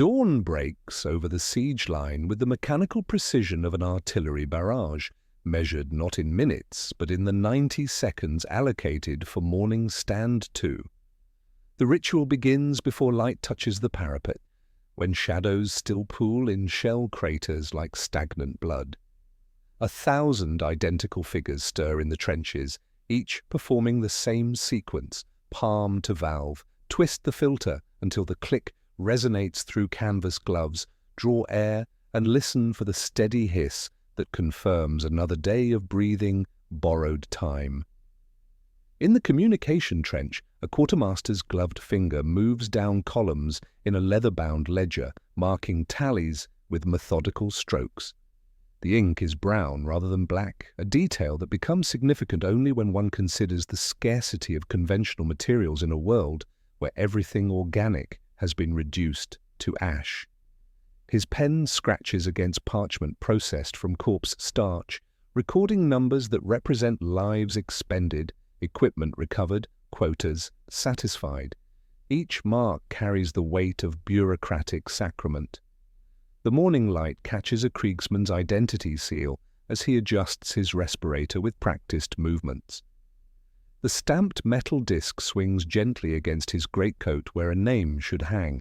Dawn breaks over the siege line with the mechanical precision of an artillery barrage, measured not in minutes, but in the 90 seconds allocated for morning stand to. The ritual begins before light touches the parapet, when shadows still pool in shell craters like stagnant blood. 1,000 identical figures stir in the trenches, each performing the same sequence: palm to valve, twist the filter until the click resonates through canvas gloves, draw air, and listen for the steady hiss that confirms another day of breathing, borrowed time. In the communication trench, a quartermaster's gloved finger moves down columns in a leather-bound ledger, marking tallies with methodical strokes. The ink is brown rather than black, a detail that becomes significant only when one considers the scarcity of conventional materials in a world where everything organic has been reduced to ash. His pen scratches against parchment processed from corpse starch, recording numbers that represent lives expended, equipment recovered, quotas satisfied. Each mark carries the weight of bureaucratic sacrament. The morning light catches a Kriegsman's identity seal as he adjusts his respirator with practiced movements. The stamped metal disc swings gently against his greatcoat where a name should hang.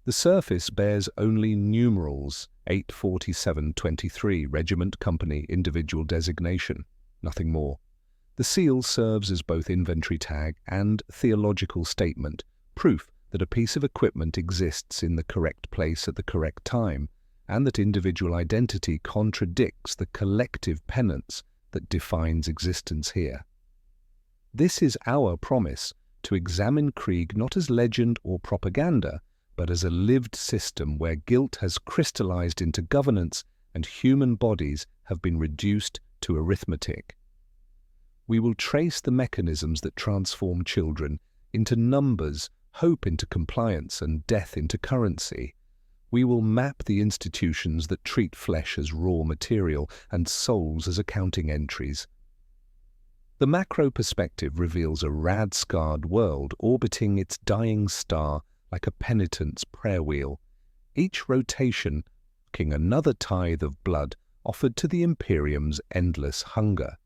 The surface bears only numerals: 84723, Regiment, Company, Individual Designation, nothing more. The seal serves as both inventory tag and theological statement, proof that a piece of equipment exists in the correct place at the correct time, and that individual identity contradicts the collective penance that defines existence here. This is our promise to examine Krieg not as legend or propaganda, but as a lived system where guilt has crystallized into governance and human bodies have been reduced to arithmetic. We will trace the mechanisms that transform children into numbers, hope into compliance, and death into currency. We will map the institutions that treat flesh as raw material and souls as accounting entries. The macro perspective reveals a rad-scarred world orbiting its dying star like a penitent's prayer wheel, each rotation marking another tithe of blood offered to the Imperium's endless hunger.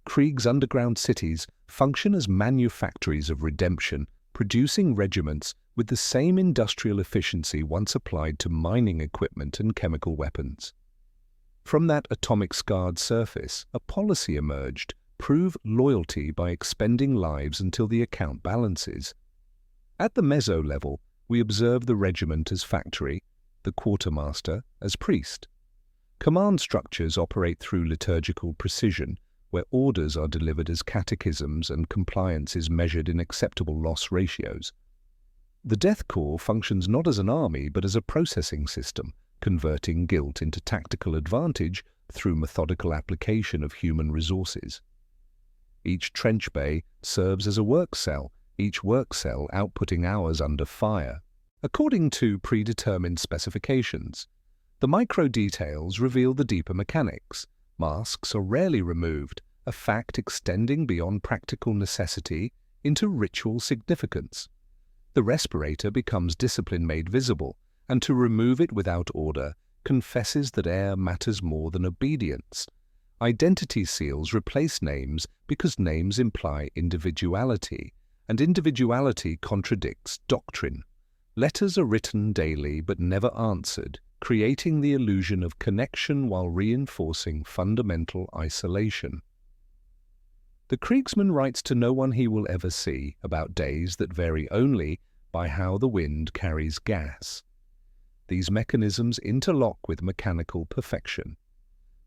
Krieg's underground cities function as manufactories of redemption, producing regiments with the same industrial efficiency once applied to mining equipment and chemical weapons. From that atomic-scarred surface, a policy emerged: prove loyalty by expending lives until the account balances. At the meso level, we observe the regiment as factory, the quartermaster as priest. Command structures operate through liturgical precision, where orders are delivered as catechisms and compliance is measured in acceptable loss ratios. The Death Korps functions not as an army but as a processing system, converting guilt into tactical advantage through methodical application of human resources. Each trench bay serves as a work cell, each work cell outputting hours under fire, according to predetermined specifications. The micro details reveal the deeper mechanics. Masks are rarely removed, a fact extending beyond practical necessity into ritual significance. The respirator becomes discipline made visible, and to remove it without order confesses that air matters more than obedience. Identity seals replace names because names imply individuality, and individuality contradicts doctrine. Letters are written daily but never answered, creating the illusion of connection while reinforcing fundamental isolation. The Kriegsman writes to no one he will ever see about days that vary only by how the wind carries gas. These mechanisms interlock with mechanical perfection.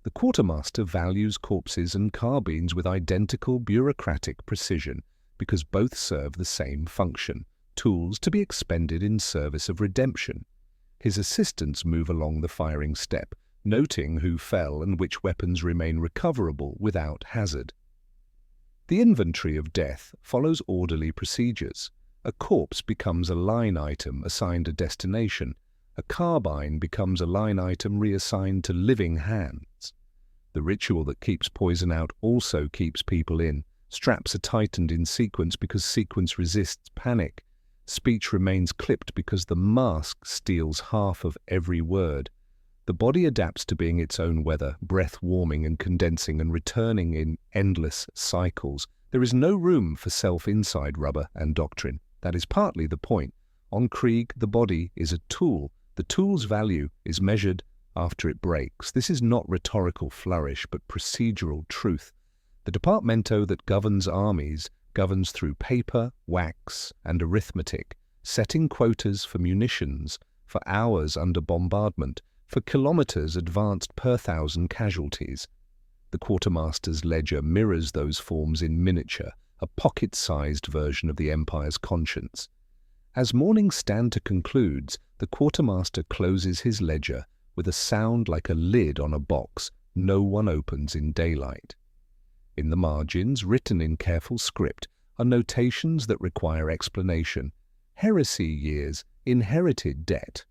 The quartermaster values corpses and carbines with identical bureaucratic precision because both serve the same function: tools to be expended in service of redemption. His assistants move along the firing step, noting who fell and which weapons remain recoverable without hazard. The inventory of death follows orderly procedures. A corpse becomes a line item assigned a destination. A carbine becomes a line item reassigned to living hands. The ritual that keeps poison out also keeps people in. Straps are tightened in sequence because sequence resists panic. Speech remains clipped because the mask steals half of every word. The body adapts to being its own weather, breath warming and condensing and returning in endless cycles. There is no room for self inside rubber and doctrine. That is partly the point. On Krieg, the body is a tool. The tool's value is measured after it breaks. This is not rhetorical flourish, but procedural truth. The departmento that governs armies governs through paper, wax, and arithmetic, setting quotas for munitions, for hours under bombardment, for kilometers advanced per thousand casualties. The quartermaster's ledger mirrors those forms in miniature, a pocket-sized version of the Empire's conscience. As morning stand-to concludes, the quartermaster closes his ledger with a sound like a lid on a box no one opens in daylight. In the margins, written in careful script, are notations that require explanation. Heresy years, inherited debt.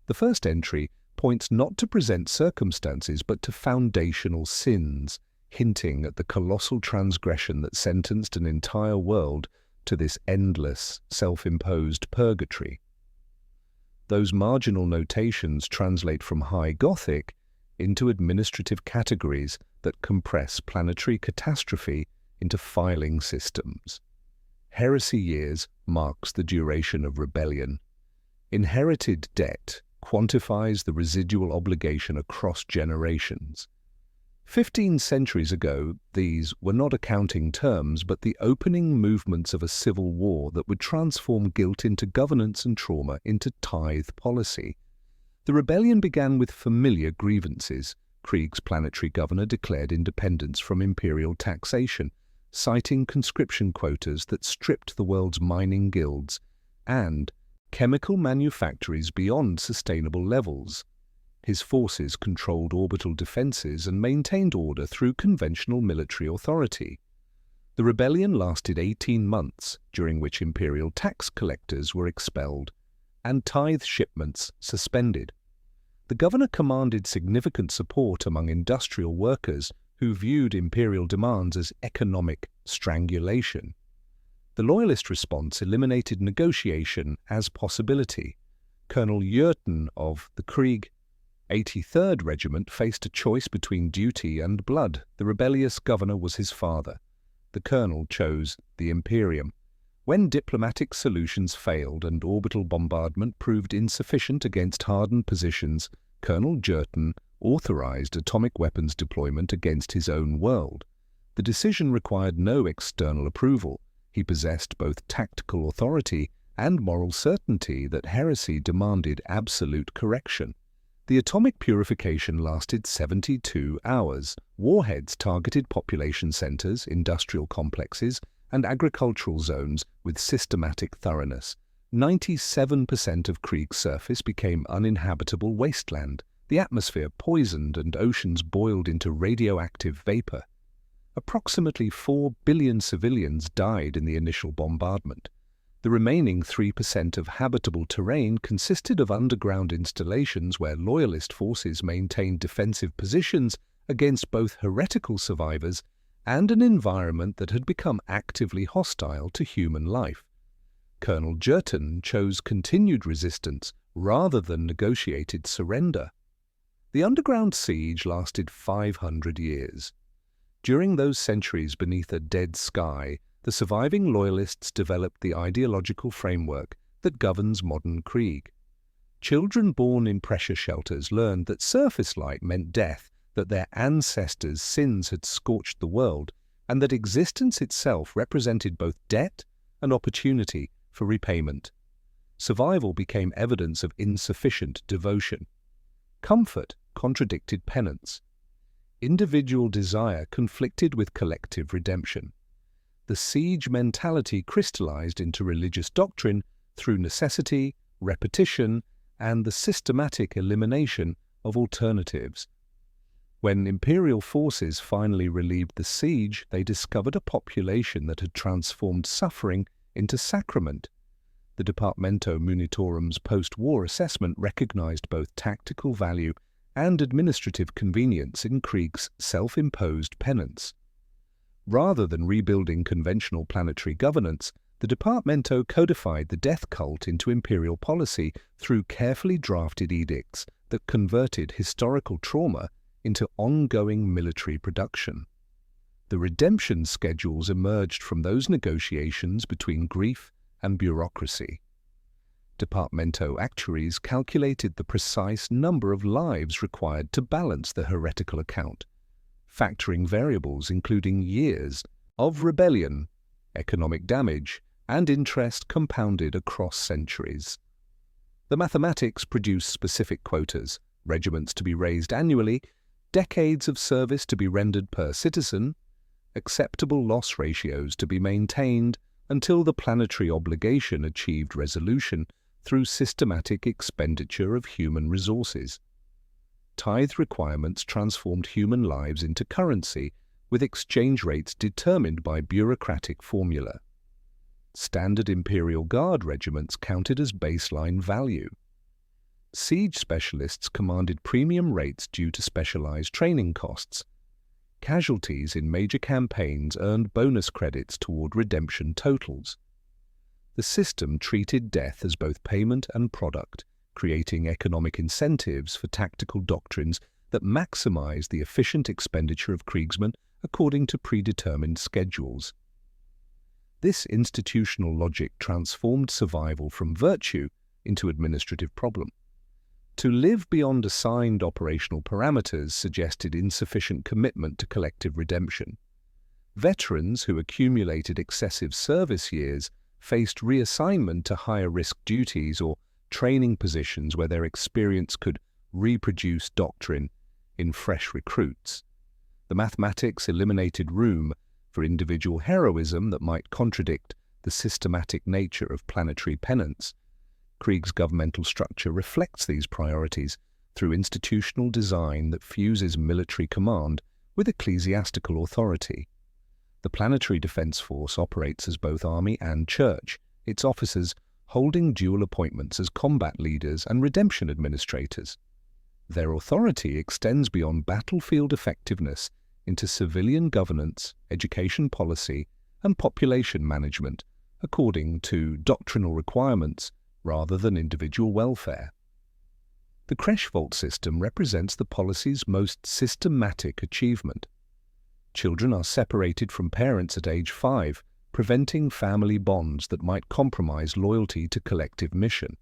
The first entry points not to present circumstances but to foundational sins, hinting at the colossal transgression that sentenced an entire world to this endless, self-imposed purgatory. Those marginal notations translate from High Gothic into administrative categories that compress planetary catastrophe into filing systems. Heresy years marks the duration of rebellion. Inherited debt quantifies the residual obligation across generations. 15 centuries ago, these were not accounting terms, but the opening movements of a civil war that would transform guilt into governance and trauma into tithe policy. The rebellion began with familiar grievances. Krieg's planetary governor declared independence from imperial taxation, citing conscription quotas that stripped the world's mining guilds, and chemical manufactories beyond sustainable levels. His forces controlled orbital defenses and maintained order through conventional military authority. The rebellion lasted 18 months, during which imperial tax collectors were expelled and tithe shipments suspended. The governor commanded significant support among industrial workers who viewed imperial demands as economic strangulation. The loyalist response eliminated negotiation as possibility. Colonel Jurten of the Krieg 83rd Regiment faced a choice between duty and blood. The rebellious governor was his father. The colonel chose the Imperium. When diplomatic solutions failed and orbital bombardment proved insufficient against hardened positions, Colonel Jurten authorized atomic weapons deployment against his own world. The decision required no external approval. He possessed both tactical authority and moral certainty that heresy demanded absolute correction. The atomic purification lasted 72 hours. Warheads targeted population centers, industrial complexes, and agricultural zones with systematic thoroughness. 97% of Krieg's surface became uninhabitable wasteland. The atmosphere poisoned and oceans boiled into radioactive vapor. Approximately 4 billion civilians died in the initial bombardment. The remaining 3% of habitable terrain consisted of underground installations where loyalist forces maintained defensive positions against both heretical survivors and an environment that had become actively hostile to human life. Colonel Jurten chose continued resistance rather than negotiated surrender. The underground siege lasted 500 years. During those centuries beneath a dead sky, the surviving loyalists developed the ideological framework that governs modern Krieg. Children born in pressure shelters learned that surface light meant death, that their ancestors' sins had scorched the world, and that existence itself represented both debt and opportunity for repayment. Survival became evidence of insufficient devotion. Comfort contradicted penance. Individual desire conflicted with collective redemption. The siege mentality crystallized into religious doctrine through necessity, repetition, and the systematic elimination of alternatives. When imperial forces finally relieved the siege, they discovered a population that had transformed suffering into sacrament. The Departamento Munitorum's post-war assessment recognized both tactical value and administrative convenience in Krieg's self-imposed penance. Rather than rebuilding conventional planetary governance, The Departamento codified the death cult into imperial policy through carefully drafted edicts that converted historical trauma into ongoing military production. The redemption schedules emerged from those negotiations between grief and bureaucracy. Departamento actuaries calculated the precise number of lives required to balance the heretical account, factoring variables including years of rebellion, economic damage, and interest compounded across centuries. The mathematics produced specific quotas, regiments to be raised annually, decades of service to be rendered per citizen, acceptable loss ratios to be maintained until the planetary obligation achieved resolution through systematic expenditure of human resources. Tithe requirements transformed human lives into currency, with exchange rates determined by bureaucratic formula. Standard Imperial Guard regiments counted as baseline value. Siege specialists commanded premium rates due to specialized training costs. Casualties in major campaigns earned bonus credits toward redemption totals. The system treated death as both payment and product, creating economic incentives for tactical doctrines that maximize the efficient expenditure of Kriegsmen according to predetermined schedules. This institutional logic transformed survival from virtue into administrative problem. To live beyond assigned operational parameters suggested insufficient commitment to collective redemption. Veterans who accumulated excessive service years faced reassignment to higher-risk duties or training positions where their experience could reproduce doctrine in fresh recruits. The mathematics eliminated room for individual heroism that might contradict the systematic nature of planetary penance. Krieg's governmental structure reflects these priorities through institutional design that fuses military command with ecclesiastical authority. The Planetary Defense Force operates as both army and church, its officers holding dual appointments as combat leaders and redemption administrators. Their authority extends beyond battlefield effectiveness into civilian governance, education policy, and population management, according to doctrinal requirements rather than individual welfare. The Kreshvolt system represents the policy's most systematic achievement. Children are separated from parents at age 5, preventing family bonds that might compromise loyalty to collective mission.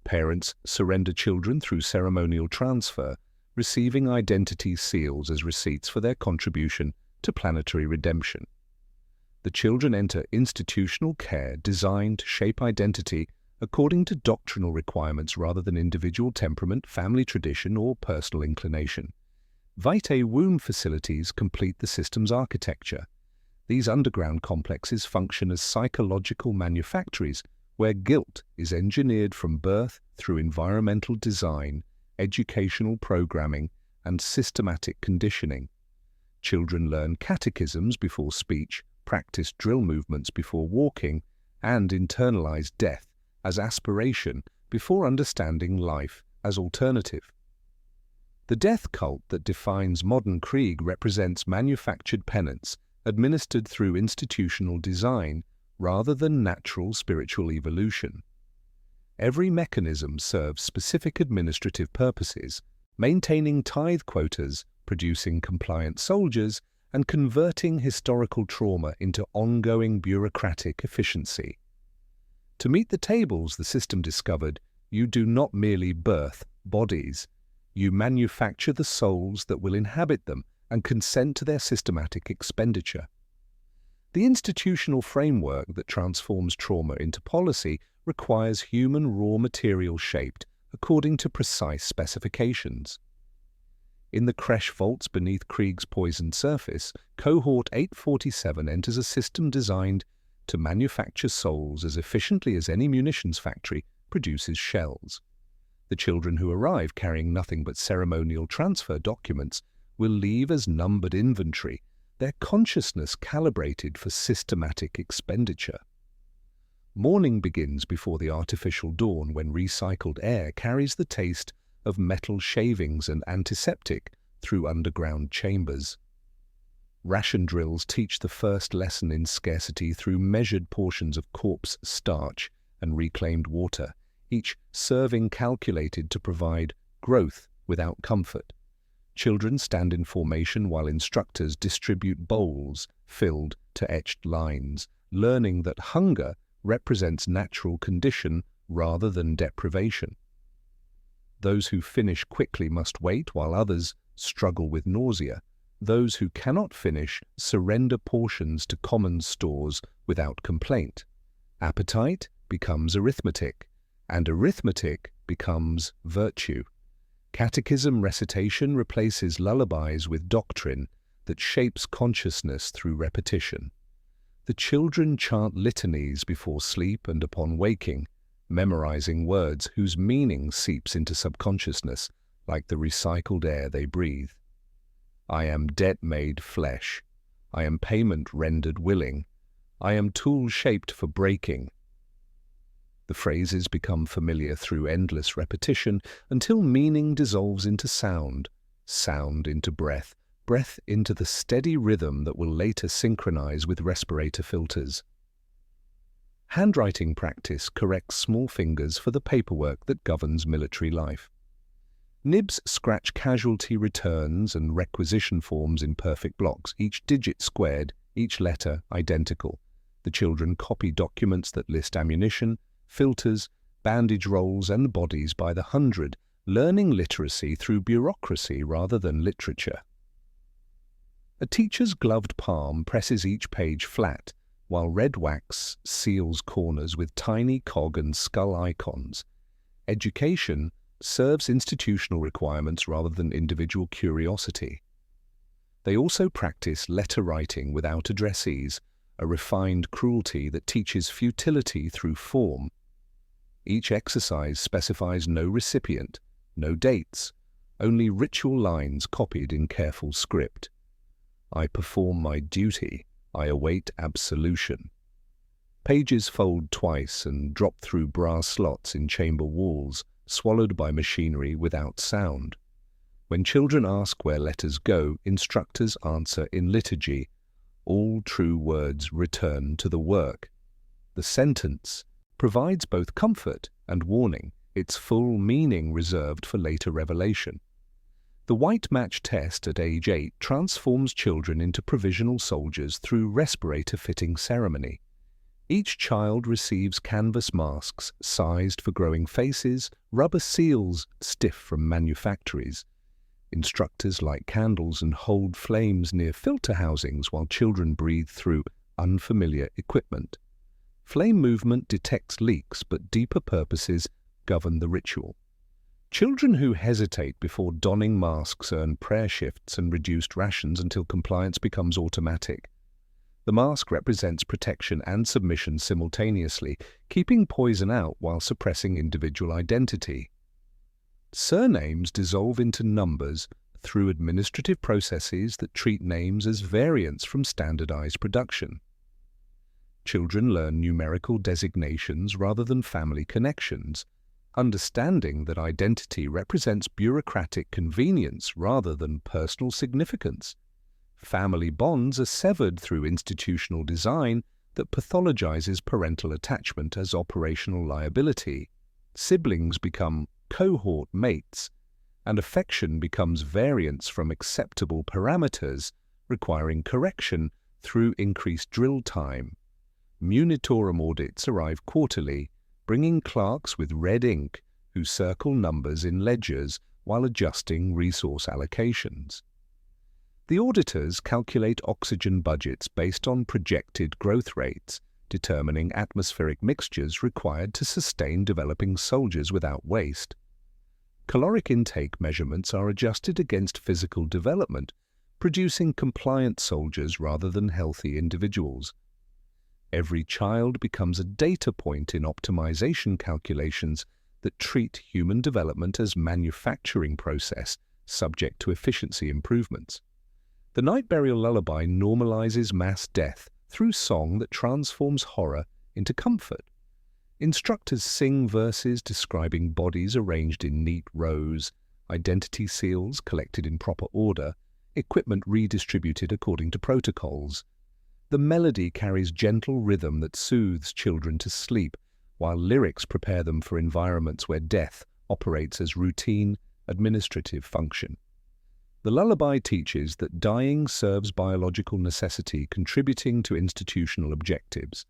Parents surrender children through ceremonial transfer, receiving identity seals as receipts for their contribution to planetary redemption. The children enter institutional care designed to shape identity according to doctrinal requirements rather than individual temperament, family tradition, or personal inclination. Vitae womb facilities complete the system's architecture. These underground complexes function as psychological manufactories where guilt is engineered from birth through environmental design, educational programming, and systematic conditioning. Children learn catechisms before speech, practice drill movements before walking, and internalize death as aspiration before understanding life as alternative. The death cult that defines modern Krieg represents manufactured penance administered through institutional design rather than natural spiritual evolution. Every mechanism serves specific administrative purposes, maintaining tithe quotas, producing compliant soldiers, and converting historical trauma into ongoing bureaucratic efficiency. To meet the tables the system discovered, you do not merely birth bodies, you manufacture the souls that will inhabit them and consent to their systematic expenditure. The institutional framework that transforms trauma into policy requires human raw material shaped according to precise specifications. In the Kresh vaults beneath Krieg's poisoned surface, Cohort 847 enters a system designed to manufacture souls as efficiently as any munitions factory produces shells. The children who arrive carrying nothing but ceremonial transfer documents will leave as numbered inventory, their consciousness calibrated for systematic expenditure. Morning begins before the artificial dawn when recycled air carries the taste of metal shavings and antiseptic through underground chambers. Ration drills teach the first lesson in scarcity through measured portions of corpse starch and reclaimed water, each serving calculated to provide growth without comfort. Children stand in formation while instructors distribute bowls filled to etched lines, learning that hunger represents natural condition rather than deprivation. Those who finish quickly must wait, while others struggle with nausea. Those who cannot finish surrender portions to common stores without complaint. Appetite becomes arithmetic, and arithmetic becomes virtue. Catechism recitation replaces lullabies with doctrine that shapes consciousness through repetition. The children chant litanies before sleep and upon waking, memorizing words whose meaning seeps into subconsciousness like the recycled air they breathe. I am debt made flesh. I am payment rendered willing. I am tool shaped for breaking. The phrases become familiar through endless repetition until meaning dissolves into sound, sound into breath, breath into the steady rhythm that will later synchronize with respirator filters. Handwriting practice corrects small fingers for the paperwork that governs military life. Nibs scratch casualty returns and requisition forms in perfect blocks, each digit squared, each letter identical. The children copy documents that list ammunition, filters, bandage rolls and bodies by the hundred, learning literacy through bureaucracy rather than literature. A teacher's gloved palm presses each page flat, while red wax seals corners with tiny cog and skull icons. Education serves institutional requirements rather than individual curiosity. They also practice letter writing without addressees, a refined cruelty that teaches futility through form. Each exercise specifies no recipient, no dates, only ritual lines copied in careful script. I perform my duty. I await absolution. Pages fold twice and drop through brass slots in chamber walls, swallowed by machinery without sound. When children ask where letters go, instructors answer in liturgy. All true words return to the work. The sentence provides both comfort and warning, its full meaning reserved for later revelation. The white match test at age 8 transforms children into provisional soldiers through respirator-fitting ceremony. Each child receives canvas masks sized for growing faces, rubber seals stiff from manufactories. Instructors light candles and hold flames near filter housings while children breathe through unfamiliar equipment. Flame movement detects leaks, but deeper purposes govern the ritual. Children who hesitate before donning masks earn prayer shifts and reduced rations until compliance becomes automatic. The mask represents protection and submission simultaneously, keeping poison out while suppressing individual identity. Surnames dissolve into numbers through administrative processes that treat names as variants from standardized production. Children learn numerical designations rather than family connections, understanding that identity represents bureaucratic convenience rather than personal significance. Family bonds are severed through institutional design that pathologizes parental attachment as operational liability. Siblings become cohort mates, and affection becomes variance from acceptable parameters, requiring correction through increased drill time. Munitorum audits arrive quarterly, bringing clerks with red ink who circle numbers in ledgers while adjusting resource allocations. The auditors calculate oxygen budgets based on projected growth rates, determining atmospheric mixtures required to sustain developing soldiers without waste. Caloric intake measurements are adjusted against physical development, producing compliant soldiers rather than healthy individuals. Every child becomes a data point in optimization calculations that treat human development as manufacturing process subject to efficiency improvements. The night burial lullaby normalizes mass death through song that transforms horror into comfort. Instructors sing verses describing bodies arranged in neat rows, identity seals collected in proper order, equipment redistributed according to protocols. The melody carries gentle rhythm that soothes children to sleep, while lyrics prepare them for environments where death operates as routine, administrative function. The lullaby teaches that dying serves biological necessity, contributing to institutional objectives.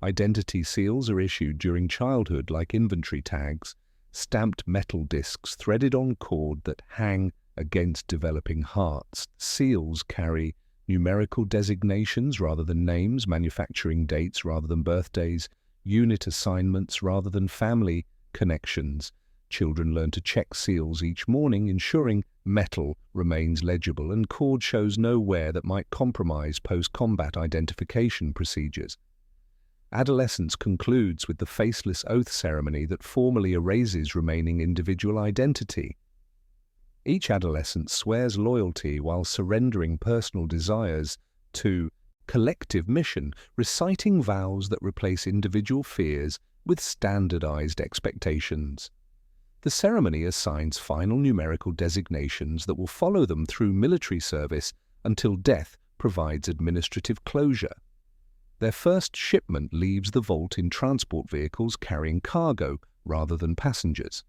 Identity seals are issued during childhood like inventory tags, stamped metal discs threaded on cord that hang against developing hearts. Seals carry numerical designations rather than names, manufacturing dates rather than birthdays, unit assignments rather than family connections. Children learn to check seals each morning, ensuring metal remains legible and cord shows no wear that might compromise post-combat identification procedures. Adolescence concludes with the faceless oath ceremony that formally erases remaining individual identity. Each adolescent swears loyalty while surrendering personal desires to collective mission, reciting vows that replace individual fears with standardized expectations. The ceremony assigns final numerical designations that will follow them through military service until death provides administrative closure. Their first shipment leaves the vault in transport vehicles carrying cargo rather than passengers.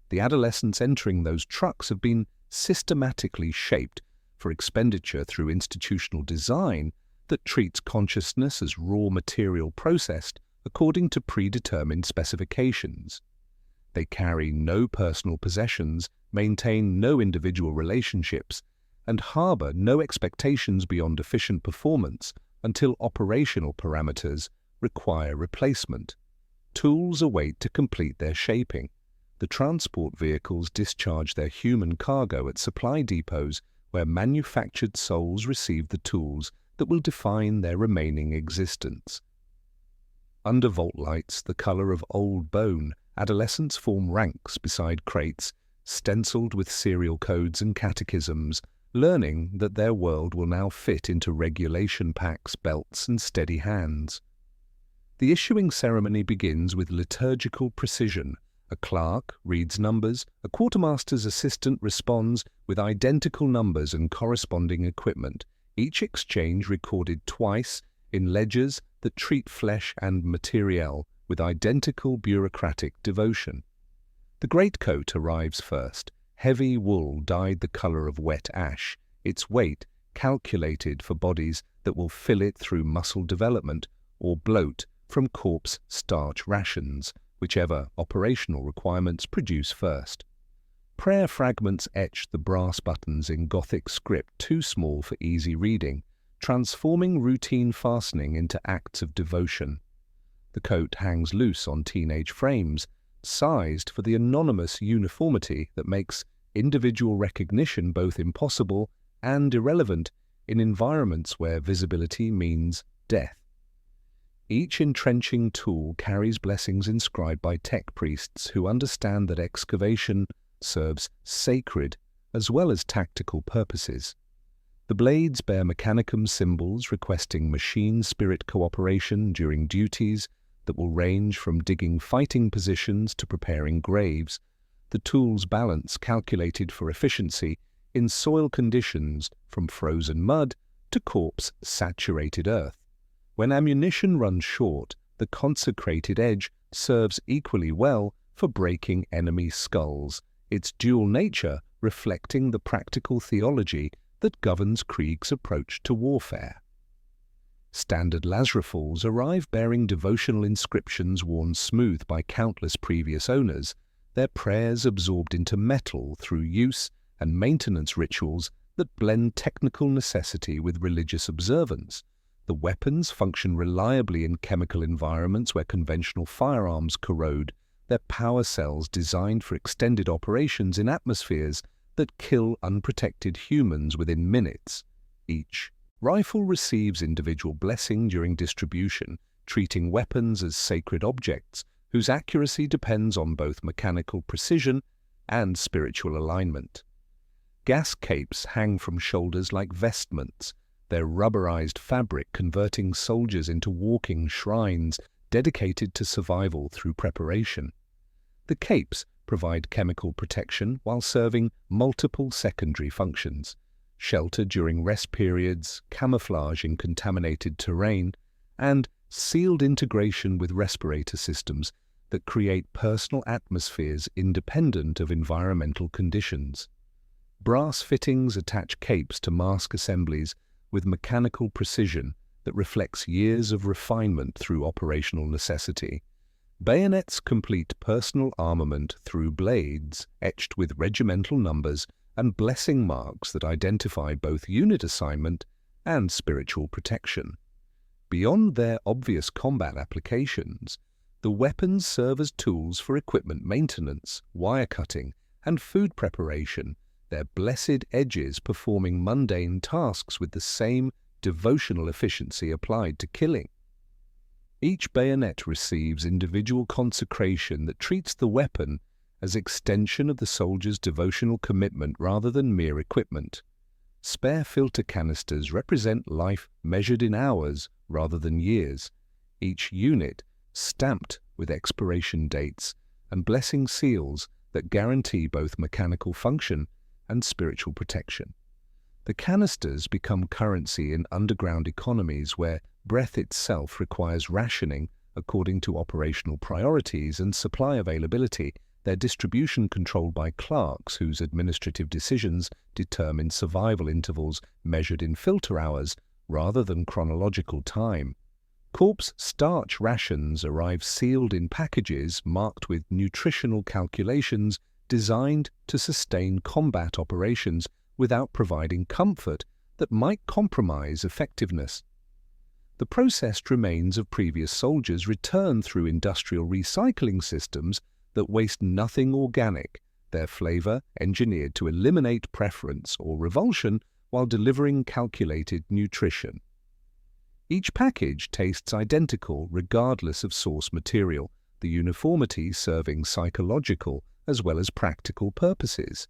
The adolescents entering those trucks have been systematically shaped for expenditure through institutional design that treats consciousness as raw material processed according to predetermined specifications. They carry no personal possessions, maintain no individual relationships, and harbor no expectations beyond efficient performance until operational parameters require replacement. Tools await to complete their shaping. The transport vehicles discharge their human cargo at supply depots where manufactured souls receive the tools that will define their remaining existence. Under vault lights, the color of old bone, adolescents form ranks beside crates, stenciled with serial codes and catechisms, learning that their world will now fit into regulation packs, belts, and steady hands. The issuing ceremony begins with liturgical precision. A clerk reads numbers, a quartermaster's assistant responds with identical numbers and corresponding equipment, each exchange recorded twice in ledgers that treat flesh and materiel with identical bureaucratic devotion. The greatcoat arrives first, heavy wool dyed the color of wet ash, its weight calculated for bodies that will fill it through muscle development or bloat from corpse starch rations, whichever operational requirements produce first. Prayer fragments etch the brass buttons in Gothic script too small for easy reading, transforming routine fastening into acts of devotion. The coat hangs loose on teenage frames, sized for the anonymous uniformity that makes individual recognition both impossible and irrelevant in environments where visibility means death. Each entrenching tool carries blessings inscribed by tech priests who understand that excavation serves sacred as well as tactical purposes. The blades bear mechanicum symbols requesting machine spirit cooperation during duties that will range from digging fighting positions to preparing graves. The tools balance calculated for efficiency in soil conditions from frozen mud to corpse-saturated earth. When ammunition runs short, the consecrated edge serves equally well for breaking enemy skulls, its dual nature reflecting the practical theology that governs Krieg's approach to warfare. Standard Lazarifals arrive bearing devotional inscriptions worn smooth by countless previous owners, their prayers absorbed into metal through use and maintenance rituals that blend technical necessity with religious observance. The weapons function reliably in chemical environments where conventional firearms corrode, their power cells designed for extended operations in atmospheres that kill unprotected humans within minutes. Each rifle receives individual blessing during distribution, treating weapons as sacred objects whose accuracy depends on both mechanical precision and spiritual alignment. Gas capes hang from shoulders like vestments, their rubberized fabric converting soldiers into walking shrines dedicated to survival through preparation. The capes provide chemical protection while serving multiple secondary functions. shelter during rest periods, camouflage in contaminated terrain, and sealed integration with respirator systems that create personal atmospheres independent of environmental conditions. Brass fittings attach capes to mask assemblies with mechanical precision that reflects years of refinement through operational necessity. Bayonets complete personal armament through blades etched with regimental numbers and blessing marks that identify both unit assignment and spiritual protection. Beyond their obvious combat applications, the weapons serve as tools for equipment maintenance, wire cutting, and food preparation, their blessed edges performing mundane tasks with the same devotional efficiency applied to killing. Each bayonet receives individual consecration that treats the weapon as extension of the soldier's devotional commitment rather than mere equipment. Spare filter canisters represent life measured in hours rather than years, each unit stamped with expiration dates and blessing seals that guarantee both mechanical function and spiritual protection. The canisters become currency in underground economies where breath itself requires rationing according to operational priorities and supply availability, their distribution controlled by clerks whose administrative decisions determine survival intervals measured in filter hours rather than chronological time. Corps starch rations arrive sealed in packages marked with nutritional calculations designed to sustain combat operations without providing comfort that might compromise effectiveness. The processed remains of previous soldiers return through industrial recycling systems that waste nothing organic, their flavor engineered to eliminate preference or revulsion while delivering calculated nutrition. Each package tastes identical regardless of source material, the uniformity serving psychological as well as practical purposes.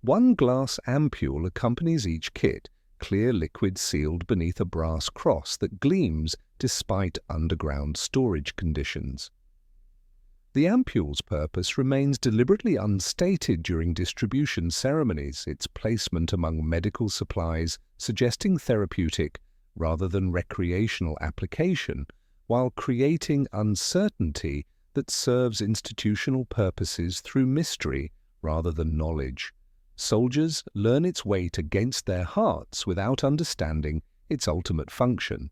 One glass ampule accompanies each kit, clear liquid sealed beneath a brass cross that gleams despite underground storage conditions. The ampule's purpose remains deliberately unstated during distribution ceremonies, its placement among medical supplies suggesting therapeutic rather than recreational application, while creating uncertainty that serves institutional purposes through mystery rather than knowledge. Soldiers learn its weight against their hearts without understanding its ultimate function.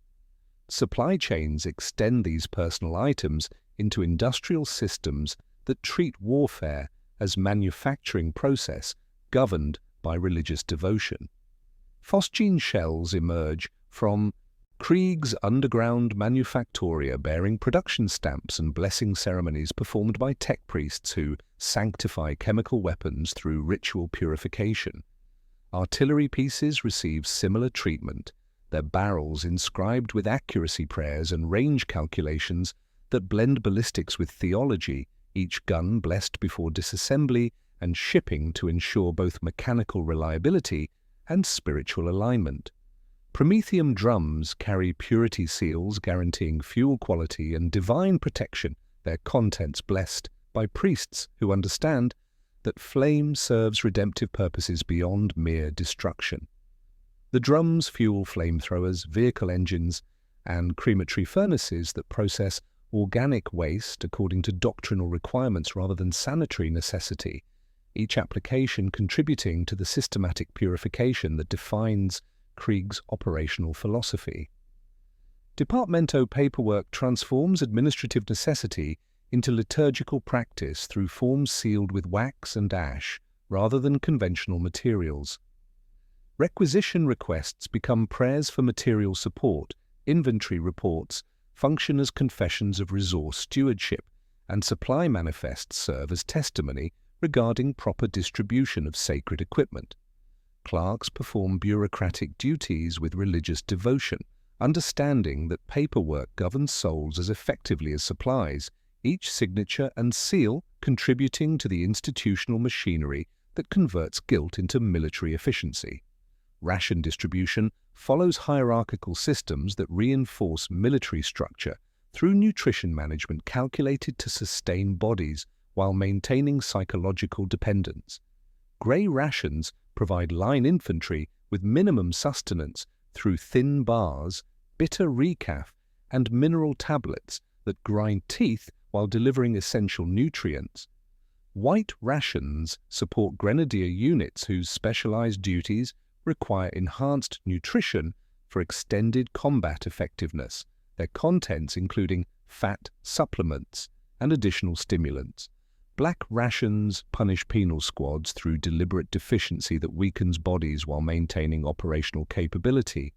Supply chains extend these personal items into industrial systems that treat warfare as manufacturing process governed by religious devotion. Phosgene shells emerge from Krieg's underground manufactoria bearing production stamps and blessing ceremonies performed by tech priests who sanctify chemical weapons through ritual purification. Artillery pieces receive similar treatment, their barrels inscribed with accuracy prayers and range calculations that blend ballistics with theology, each gun blessed before disassembly and shipping to ensure both mechanical reliability and spiritual alignment. Promethium drums carry purity seals guaranteeing fuel quality and divine protection, their contents blessed by priests who understand that flame serves redemptive purposes beyond mere destruction. The drums fuel flamethrowers, vehicle engines, and crematory furnaces that process organic waste according to doctrinal requirements rather than sanitary necessity, each application contributing to the systematic purification that defines Krieg's operational philosophy. Departmento paperwork transforms administrative necessity into liturgical practice through forms sealed with wax and ash rather than conventional materials. Requisition requests become prayers for material support, inventory reports function as confessions of resource stewardship, and supply manifests serve as testimony regarding proper distribution of sacred equipment. Clerks perform bureaucratic duties with religious devotion, understanding that paperwork governs souls as effectively as supplies, each signature and seal contributing to the institutional machinery that converts guilt into military efficiency. Ration distribution follows hierarchical systems that reinforce military structure through nutrition management calculated to sustain bodies while maintaining psychological dependence. Grey rations provide line infantry with minimum sustenance through thin bars, bitter recaf, and mineral tablets that grind teeth while delivering essential nutrients. White rations support grenadier units whose specialized duties require enhanced nutrition for extended combat effectiveness, their contents including fat supplements and additional stimulants. Black rations punish penal squads through deliberate deficiency that weakens bodies while maintaining operational capability,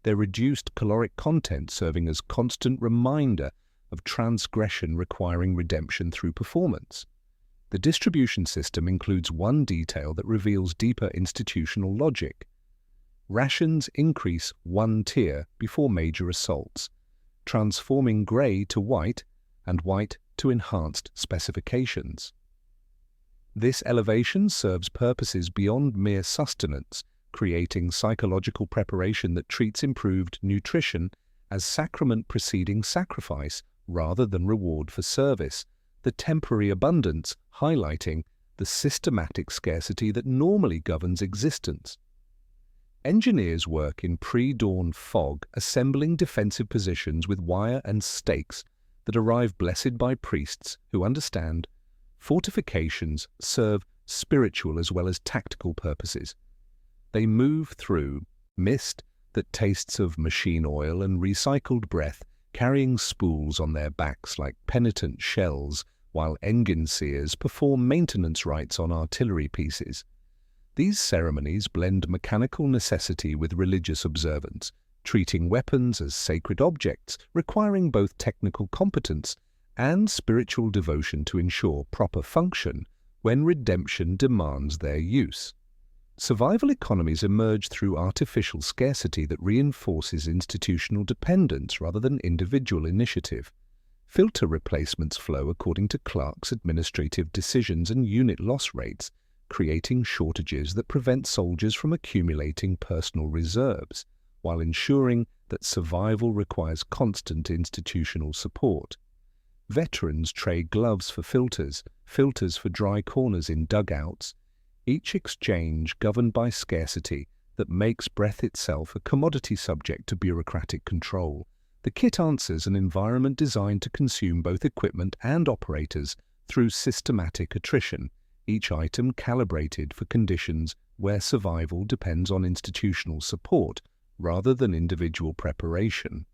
their reduced caloric content serving as constant reminder of transgression requiring redemption through performance. The distribution system includes one detail that reveals deeper institutional logic. Rations increase one tier before major assaults, transforming grey to white and white to enhanced specifications. This elevation serves purposes beyond mere sustenance, creating psychological preparation that treats improved nutrition as sacrament preceding sacrifice rather than reward for service, the temporary abundance highlighting the systematic scarcity that normally governs existence. Engineers work in pre-dawn fog, assembling defensive positions with wire and stakes that arrive blessed by priests who understand fortifications serve spiritual as well as tactical purposes. They move through mist that tastes of machine oil and recycled breath, carrying spools on their backs like penitent shells, while enginseers perform maintenance rites on artillery pieces. These ceremonies blend mechanical necessity with religious observance, treating weapons as sacred objects, requiring both technical competence and spiritual devotion to ensure proper function when redemption demands their use. Survival economies emerge through artificial scarcity that reinforces institutional dependence rather than individual initiative. Filter replacements flow according to Clark's administrative decisions and unit loss rates, creating shortages that prevent soldiers from accumulating personal reserves, while ensuring that survival requires constant institutional support. Veterans trade gloves for filters, filters for dry corners in dugouts, each exchange governed by scarcity that makes breath itself a commodity subject to bureaucratic control. The kit answers an environment designed to consume both equipment and operators through systematic attrition, each item calibrated for conditions where survival depends on institutional support rather than individual preparation.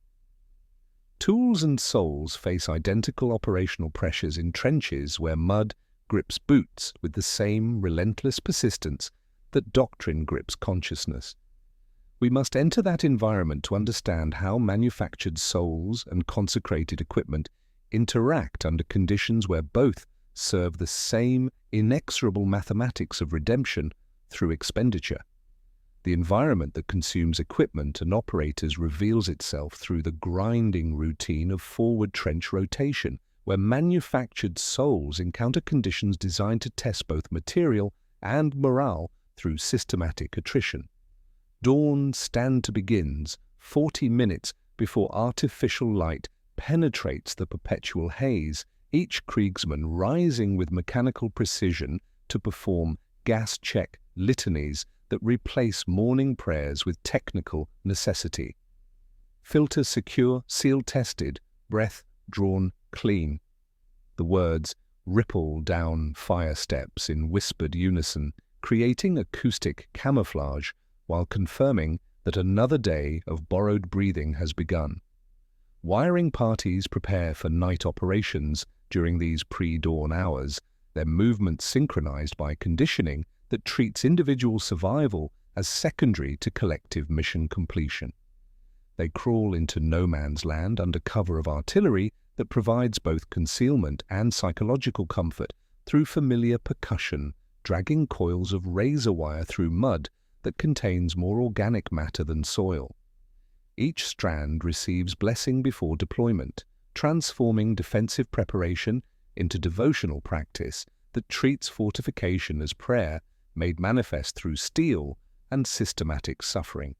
Tools and souls face identical operational pressures in trenches where mud grips boots with the same relentless persistence that doctrine grips consciousness. We must enter that environment to understand how manufactured souls and consecrated equipment interact under conditions where both serve the same inexorable mathematics of redemption through expenditure. The environment that consumes equipment and operators reveals itself through the grinding routine of forward trench rotation, where manufactured souls encounter conditions designed to test both material and morale through systematic attrition. Dawn stand-to begins 40 minutes before artificial light penetrates the perpetual haze, each Kriegsman rising with mechanical precision to perform gas check litanies that replace morning prayers with technical necessity. Filter secure, seal tested, breath drawn clean. The words ripple down fire steps in whispered unison, creating acoustic camouflage while confirming that another day of borrowed breathing has begun. Wiring parties prepare for night operations during these pre-dawn hours, their movements synchronized by conditioning that treats individual survival as secondary to collective mission completion. They crawl into no man's land under cover of artillery that provides both concealment and psychological comfort through familiar percussion, dragging coils of razor wire through mud that contains more organic matter than soil. Each strand receives blessing before deployment, transforming defensive preparation into devotional practice that treats fortification as prayer made manifest through steel and systematic suffering.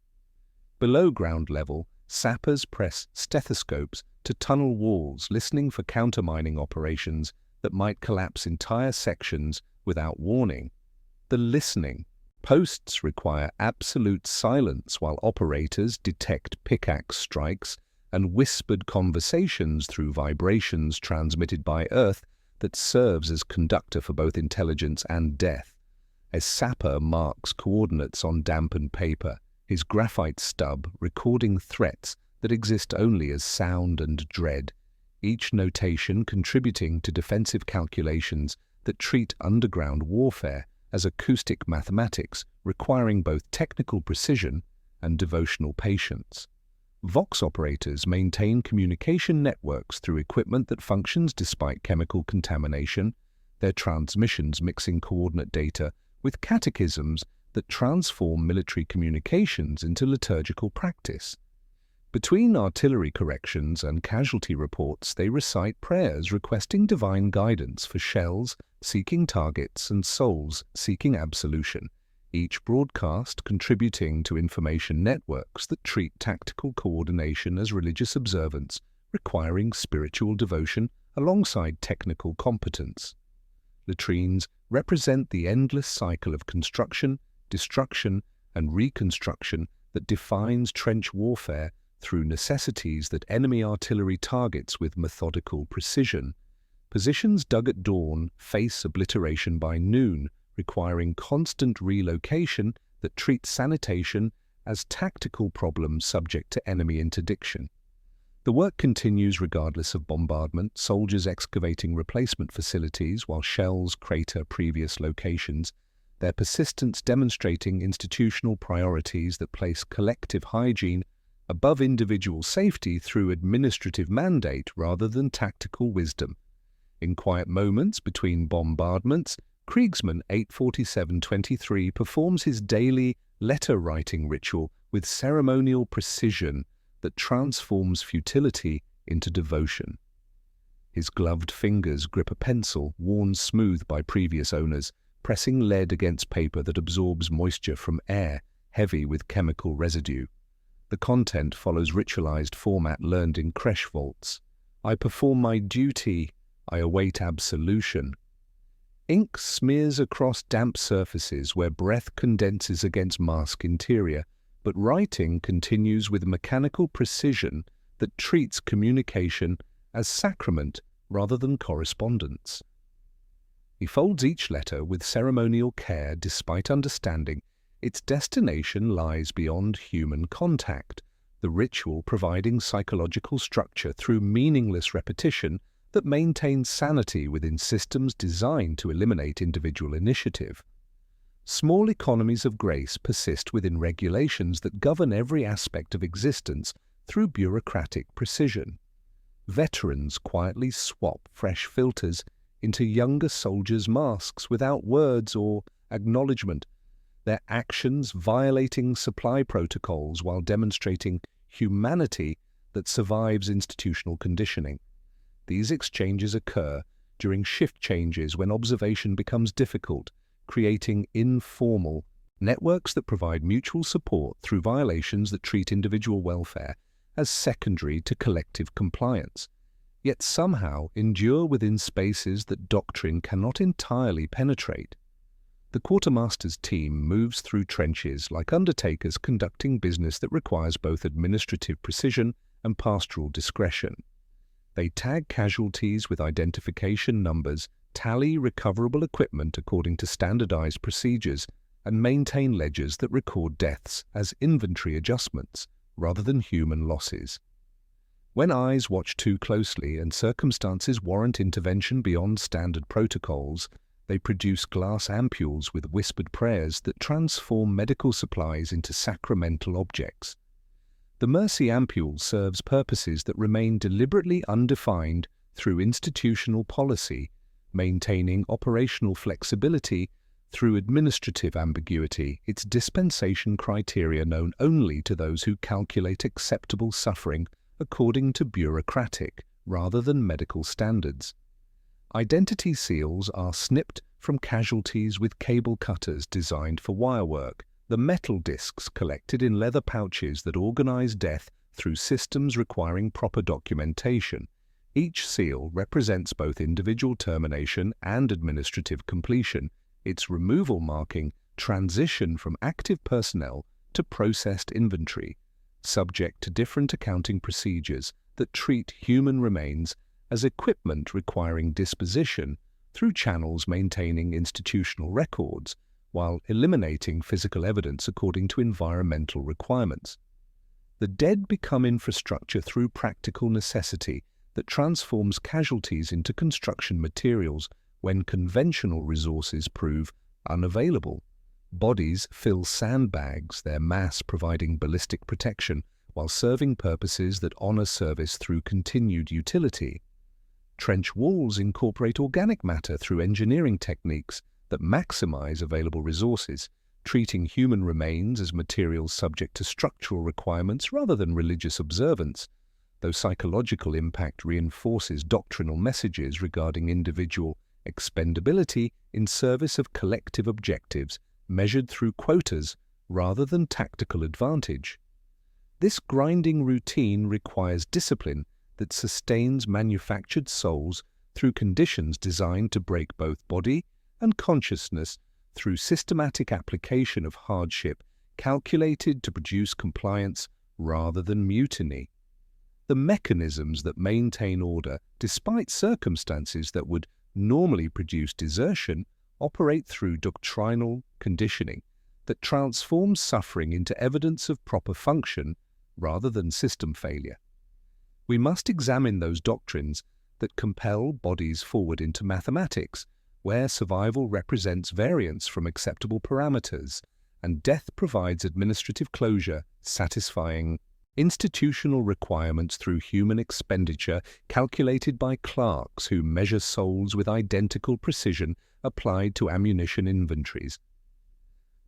Below ground level, sappers press stethoscopes to tunnel walls, listening for countermining operations that might collapse entire sections without warning. The listening, Posts require absolute silence while operators detect pickaxe strikes and whispered conversations through vibrations transmitted by Earth that serves as conductor for both intelligence and death. A sapper marks coordinates on dampened paper, his graphite stub recording threats that exist only as sound and dread, each notation contributing to defensive calculations that treat underground warfare as acoustic mathematics requiring both technical precision and devotional patience. Vox operators maintain communication networks through equipment that functions despite chemical contamination, their transmissions mixing coordinate data with catechisms that transform military communications into liturgical practice. Between artillery corrections and casualty reports, they recite prayers requesting divine guidance for shells seeking targets and souls seeking absolution, each broadcast contributing to information networks that treat tactical coordination as religious observance, requiring spiritual devotion alongside technical competence. Latrines represent the endless cycle of construction, destruction, and reconstruction that defines trench warfare through necessities that enemy artillery targets with methodical precision. Positions dug at dawn face obliteration by noon, requiring constant relocation that treats sanitation as tactical problems subject to enemy interdiction. The work continues regardless of bombardment, soldiers excavating replacement facilities while shells crater previous locations, their persistence demonstrating institutional priorities that place collective hygiene above individual safety through administrative mandate rather than tactical wisdom. In quiet moments between bombardments, Kriegsman 84723 performs his daily letter-writing ritual with ceremonial precision that transforms futility into devotion. His gloved fingers grip a pencil worn smooth by previous owners, pressing lead against paper that absorbs moisture from air, heavy with chemical residue. The content follows ritualized format learned in creche vaults. I perform my duty. I await absolution. Ink smears across damp surfaces where breath condenses against mask interior, but writing continues with mechanical precision that treats communication as sacrament rather than correspondence. He folds each letter with ceremonial care despite understanding its destination lies beyond human contact, the ritual providing psychological structure through meaningless repetition that maintains sanity within systems designed to eliminate individual initiative. Small economies of grace persist within regulations that govern every aspect of existence through bureaucratic precision. Veterans quietly swap fresh filters into younger soldiers' masks without words or acknowledgement, their actions violating supply protocols while demonstrating humanity that survives institutional conditioning. These exchanges occur during shift changes when observation becomes difficult, creating informal networks that provide mutual support through violations that treat individual welfare as secondary to collective compliance, yet somehow endure within spaces that doctrine cannot entirely penetrate. The quartermaster's team moves through trenches like undertakers conducting business that requires both administrative precision and pastoral discretion. They tag casualties with identification numbers, tally recoverable equipment according to standardized procedures, and maintain ledgers that record deaths as inventory adjustments rather than human losses. When eyes watch too closely and circumstances warrant intervention beyond standard protocols, they produce glass ampules with whispered prayers that transform medical supplies into sacramental objects. The mercy ampule serves purposes that remain deliberately undefined through institutional policy, maintaining operational flexibility through administrative ambiguity, its dispensation criteria known only to those who calculate acceptable suffering according to bureaucratic rather than medical standards. Identity seals are snipped from casualties with cable cutters designed for wirework, the metal discs collected in leather pouches that organize death through systems requiring proper documentation. Each seal represents both individual termination and administrative completion, its removal marking transition from active personnel to processed inventory, subject to different accounting procedures that treat human remains as equipment requiring disposition through channels maintaining institutional records, while eliminating physical evidence according to environmental requirements. The dead become infrastructure through practical necessity that transforms casualties into construction materials when conventional resources prove unavailable. Bodies fill sandbags, their mass providing ballistic protection while serving purposes that honor service through continued utility. Trench walls incorporate organic matter through engineering techniques that maximize available resources, treating human remains as materials subject to structural requirements rather than religious observance, though psychological impact reinforces doctrinal messages regarding individual expendability in service of collective objectives measured through quotas rather than tactical advantage. This grinding routine requires discipline that sustains manufactured souls through conditions designed to break both body and consciousness through systematic application of hardship calculated to produce compliance rather than mutiny. The mechanisms that maintain order, despite circumstances that would normally produce desertion, operate through doctrinal conditioning that transforms suffering into evidence of proper function rather than system failure. We must examine those doctrines that compel bodies forward into mathematics, where survival represents variance from acceptable parameters, and death provides administrative closure, satisfying institutional requirements through human expenditure calculated by clerks who measure souls with identical precision applied to ammunition inventories.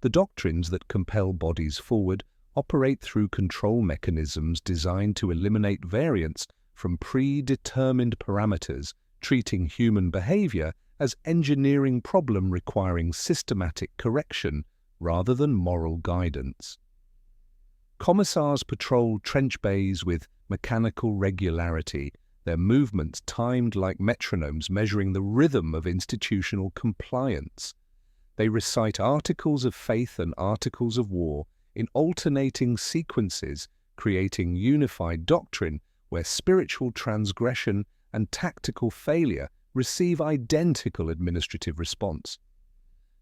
The doctrines that compel bodies forward operate through control mechanisms designed to eliminate variance from predetermined parameters, treating human behavior as engineering problem requiring systematic correction rather than moral guidance. Commissars patrol trench bays with mechanical regularity, their movements timed like metronomes measuring the rhythm of institutional compliance. They recite articles of faith and articles of war in alternating sequences, creating unified doctrine where spiritual transgression and tactical failure receive identical administrative response.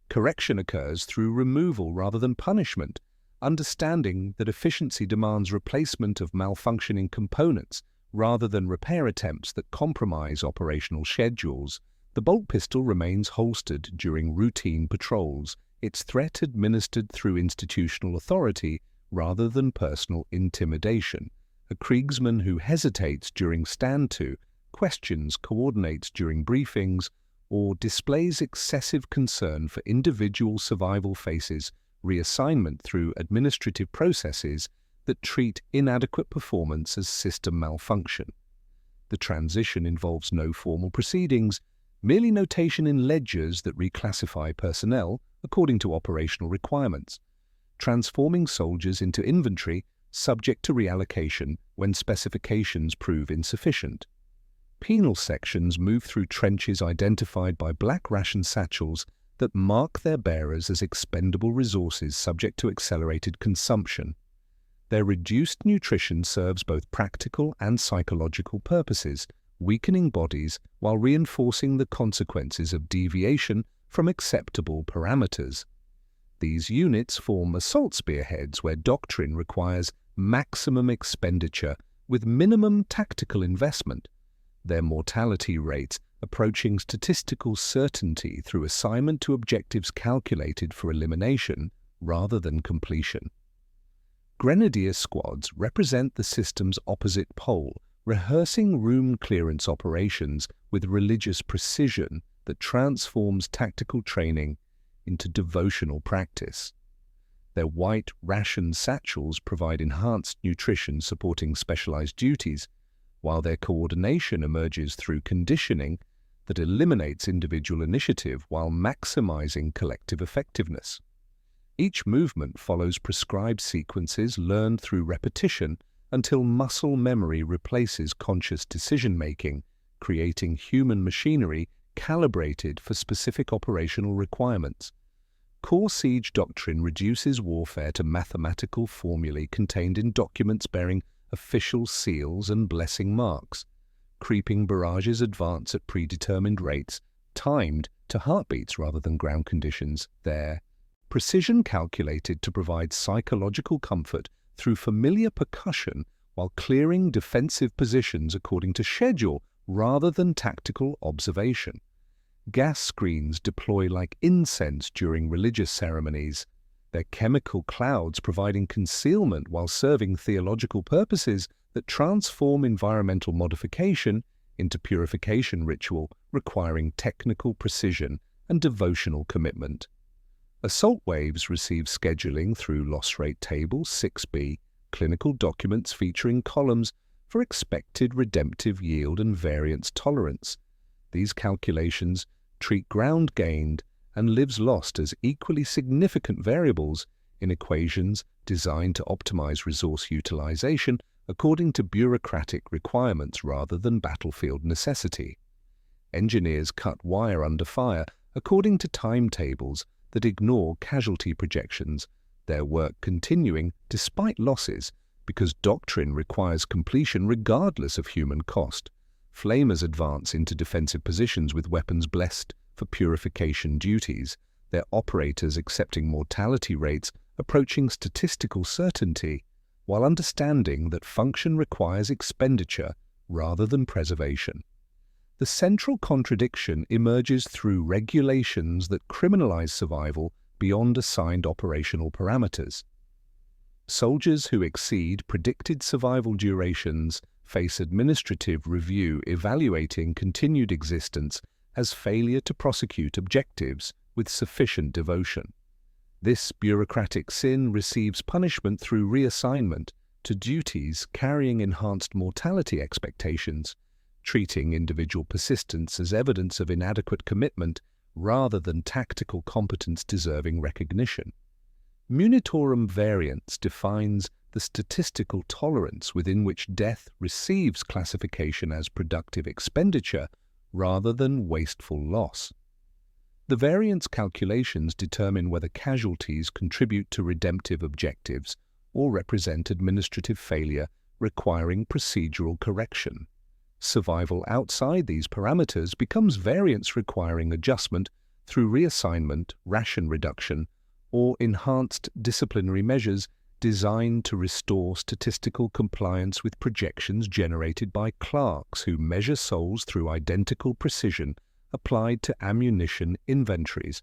Correction occurs through removal rather than punishment, understanding that efficiency demands replacement of malfunctioning components rather than repair attempts that compromise operational schedules. The bolt pistol remains holstered during routine patrols, its threat administered through institutional authority rather than personal intimidation. A Kriegsman who hesitates during stand-to, questions coordinates during briefings, or displays excessive concern for individual survival faces reassignment through administrative processes that treat inadequate performance as system malfunction. The transition involves no formal proceedings, merely notation in ledgers that reclassify personnel according to operational requirements, transforming soldiers into inventory subject to reallocation when specifications prove insufficient. Penal sections move through trenches identified by black ration satchels that mark their bearers as expendable resources subject to accelerated consumption. Their reduced nutrition serves both practical and psychological purposes, weakening bodies while reinforcing the consequences of deviation from acceptable parameters. These units form assault spearheads where doctrine requires maximum expenditure with minimum tactical investment, their mortality rates approaching statistical certainty through assignment to objectives calculated for elimination rather than completion. Grenadier squads represent the system's opposite pole, rehearsing room clearance operations with religious precision that transforms tactical training into devotional practice. Their white ration satchels provide enhanced nutrition supporting specialized duties, while their coordination emerges through conditioning that eliminates individual initiative while maximizing collective effectiveness. Each movement follows prescribed sequences learned through repetition until muscle memory replaces conscious decision-making, creating human machinery calibrated for specific operational requirements. Core siege doctrine reduces warfare to mathematical formulae contained in documents bearing official seals and blessing marks. Creeping barrages advance at predetermined rates, timed to heartbeats rather than ground conditions. Their precision calculated to provide psychological comfort through familiar percussion while clearing defensive positions according to schedule rather than tactical observation. Gas screens deploy like incense during religious ceremonies, their chemical clouds providing concealment while serving theological purposes that transform environmental modification into purification ritual requiring technical precision and devotional commitment. Assault waves receive scheduling through loss rate table 6b, clinical documents featuring columns for expected redemptive yield and variance tolerance. These calculations treat ground gained and lives lost as equally significant variables in equations designed to optimize resource utilization according to bureaucratic requirements rather than battlefield necessity. Engineers cut wire under fire according to timetables that ignore casualty projections, their work continuing despite losses because doctrine requires completion regardless of human cost. Flamers advance into defensive positions with weapons blessed for purification duties, their operators accepting mortality rates approaching statistical certainty, while understanding that function requires expenditure rather than preservation. The central contradiction emerges through regulations that criminalize survival beyond assigned operational parameters. Soldiers who exceed predicted survival durations face administrative review evaluating continued existence as failure to prosecute objectives with sufficient devotion. This bureaucratic sin receives punishment through reassignment to duties carrying enhanced mortality expectations, treating individual persistence as evidence of inadequate commitment rather than tactical competence deserving recognition. Munitorum variance defines the statistical tolerance within which death receives classification as productive expenditure rather than wasteful loss. The variance calculations determine whether casualties contribute to redemptive objectives or represent administrative failure requiring procedural correction. Survival outside these parameters becomes variance requiring adjustment through reassignment, ration reduction, or enhanced disciplinary measures designed to restore statistical compliance with projections generated by clerks who measure souls through identical precision applied to ammunition inventories.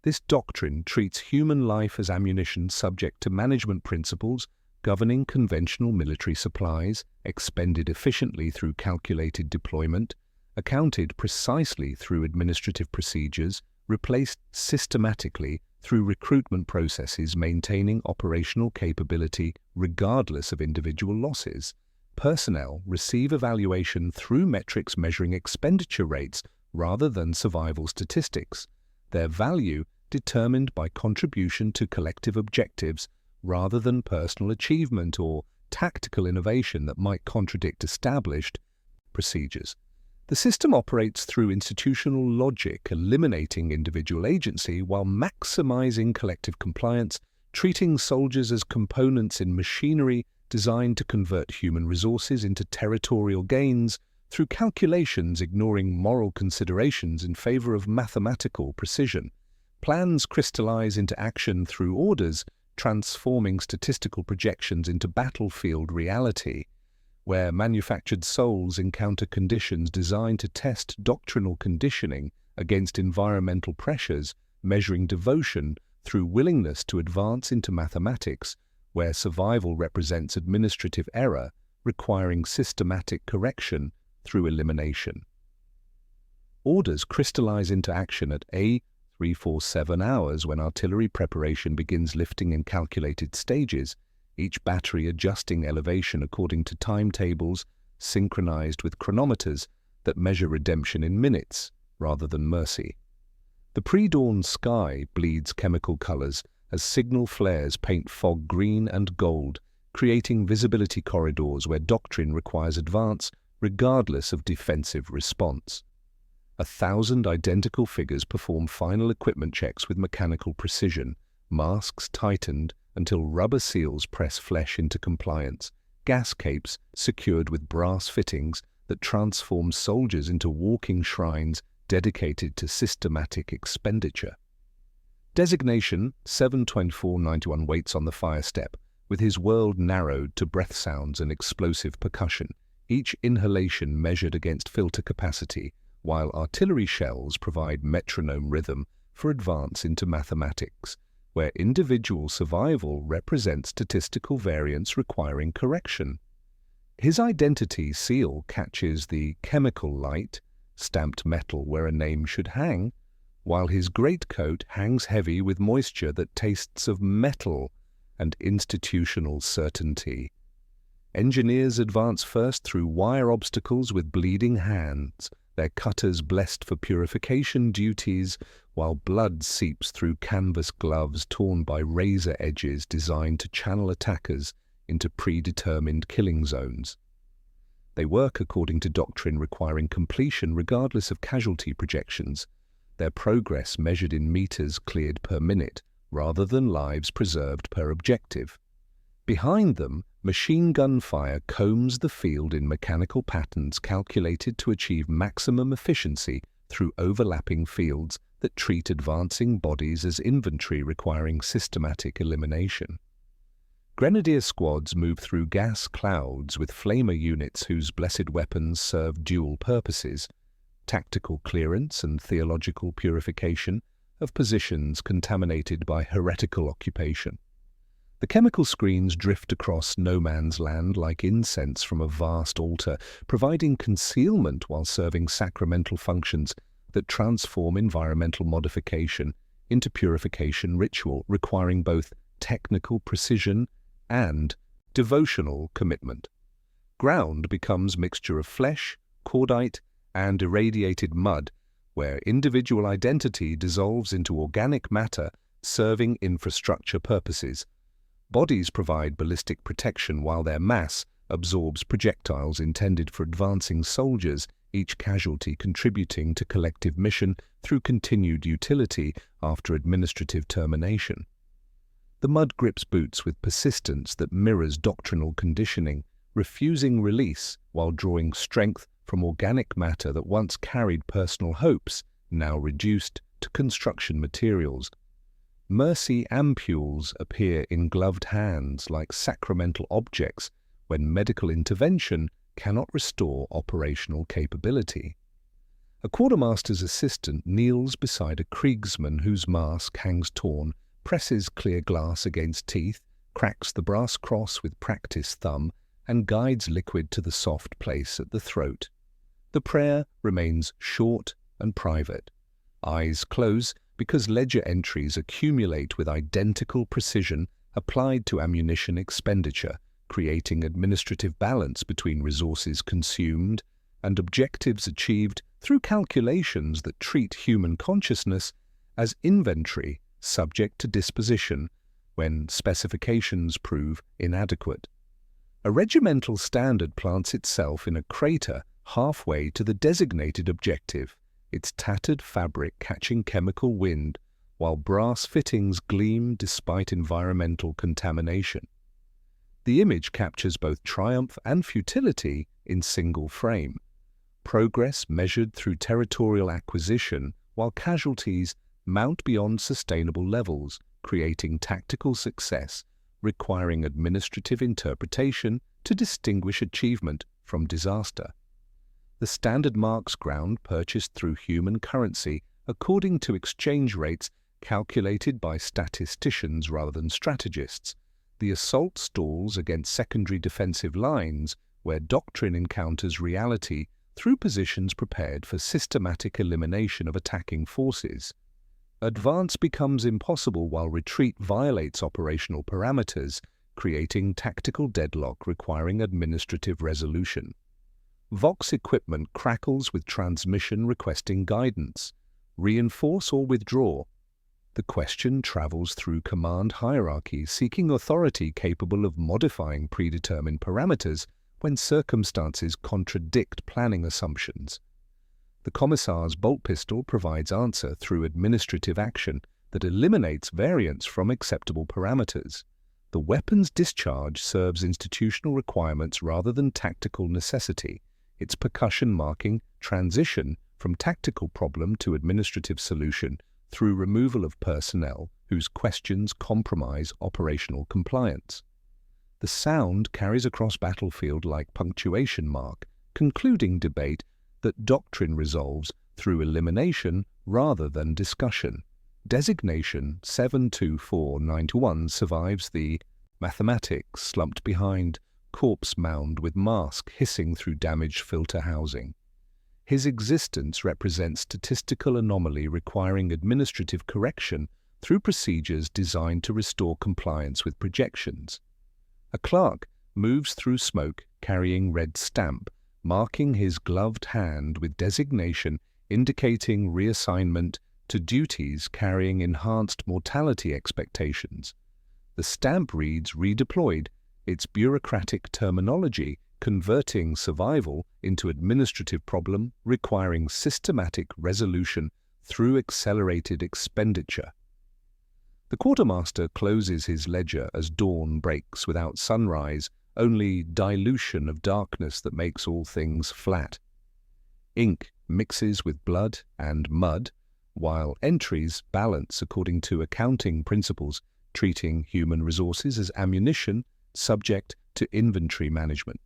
This doctrine treats human life as ammunition subject to management principles governing conventional military supplies, expended efficiently through calculated deployment, accounted precisely through administrative procedures, replaced systematically through recruitment processes maintaining operational capability regardless of individual losses. Personnel receive evaluation through metrics measuring expenditure rates rather than survival statistics, their value determined by contribution to collective objectives rather than personal achievement or tactical innovation that might contradict established procedures. The system operates through institutional logic, eliminating individual agency while maximizing collective compliance, treating soldiers as components in machinery designed to convert human resources into territorial gains through calculations ignoring moral considerations in favor of mathematical precision. Plans crystallize into action through orders, transforming statistical projections into battlefield reality, where manufactured souls encounter conditions designed to test doctrinal conditioning against environmental pressures, measuring devotion through willingness to advance into mathematics, where survival represents administrative error, requiring systematic correction through elimination. Orders crystallize into action at 347 hours when artillery preparation begins lifting in calculated stages, each battery adjusting elevation according to timetables synchronized with chronometers that measure redemption in minutes rather than mercy. The pre-dawn sky bleeds chemical colors as signal flares paint fog green and gold, creating visibility corridors where doctrine requires advance regardless of defensive response. 1,000 identical figures perform final equipment checks with mechanical precision, masks tightened until rubber seals press flesh into compliance, gas capes secured with brass fittings that transform soldiers into walking shrines dedicated to systematic expenditure. Designation 72491 waits on the fire step, with his world narrowed to breath sounds and explosive percussion, each inhalation measured against filter capacity, while artillery shells provide metronome rhythm for advance into mathematics, where individual survival represents statistical variance requiring correction. His identity seal catches the chemical light, stamped metal where a name should hang, while his greatcoat hangs heavy with moisture that tastes of metal and institutional certainty. Engineers advance first through wire obstacles with bleeding hands, their cutters blessed for purification duties, while blood seeps through canvas gloves torn by razor edges designed to channel attackers into predetermined killing zones. They work according to doctrine requiring completion regardless of casualty projections, their progress measured in meters cleared per minute rather than lives preserved per objective. Behind them, machine gun fire combs the field in mechanical patterns calculated to achieve maximum efficiency through overlapping fields that treat advancing bodies as inventory requiring systematic elimination. Grenadier squads move through gas clouds with flamer units whose blessed weapons serve dual purposes: tactical clearance and theological purification of positions contaminated by heretical occupation. The chemical screens drift across no man's land like incense from a vast altar, providing concealment while serving sacramental functions that transform environmental modification into purification ritual, requiring both technical precision and devotional commitment. Ground becomes mixture of flesh, cordite, and irradiated mud, where individual identity dissolves into organic matter serving infrastructure purposes. Bodies provide ballistic protection while their mass absorbs projectiles intended for advancing soldiers, each casualty contributing to collective mission through continued utility after administrative termination. The mud grips boots with persistence that mirrors doctrinal conditioning, refusing release while drawing strength from organic matter that once carried personal hopes, now reduced to construction materials. Mercy ampules appear in gloved hands like sacramental objects when medical intervention cannot restore operational capability. A quartermaster's assistant kneels beside a Kriegsman whose mask hangs torn, presses clear glass against teeth, cracks the brass cross with practiced thumb, and guides liquid to the soft place at the throat. The prayer remains short and private. Eyes close because ledger entries accumulate with identical precision applied to ammunition expenditure, creating administrative balance between resources consumed and objectives achieved through calculations that treat human consciousness as inventory subject to disposition when specifications prove inadequate. A regimental standard plants itself in a crater halfway to the designated objective, its tattered fabric catching chemical wind, while brass fittings gleam despite environmental contamination. The image captures both triumph and futility in single frame. Progress measured through territorial acquisition, while casualties mount beyond sustainable levels, creating tactical success, requiring administrative interpretation to distinguish achievement from disaster. The standard marks ground purchased through human currency according to exchange rates calculated by statisticians rather than strategists. The assault stalls against secondary defensive lines where doctrine encounters reality through positions prepared for systematic elimination of attacking forces. Advance becomes impossible while retreat violates operational parameters, creating tactical deadlock requiring administrative resolution. Vox equipment crackles with transmission requesting guidance. Reinforce or withdraw? The question travels through command hierarchy, seeking authority capable of modifying predetermined parameters when circumstances contradict planning assumptions. The Commissar's bolt pistol provides answer through administrative action that eliminates variance from acceptable parameters. The weapon's discharge serves institutional requirements rather than tactical necessity, its percussion marking transition from tactical problem to administrative solution through removal of personnel whose questions compromise operational compliance. The sound carries across battlefield like punctuation mark, concluding debate that doctrine resolves through elimination rather than discussion. Designation 72491 survives the mathematics slumped behind corpse mound with mask hissing through damaged filter housing. His existence represents statistical anomaly requiring administrative correction through procedures designed to restore compliance with projections. A clerk moves through smoke carrying red stamp, marking his gloved hand with designation indicating reassignment to duties carrying enhanced mortality expectations. The stamp reads redeployed, its bureaucratic terminology converting survival into administrative problem requiring systematic resolution through accelerated expenditure. The quartermaster closes his ledger as dawn breaks without sunrise, only dilution of darkness that makes all things flat. Ink mixes with blood and mud, while entries balance according to accounting principles, treating human resources as ammunition subject to inventory management.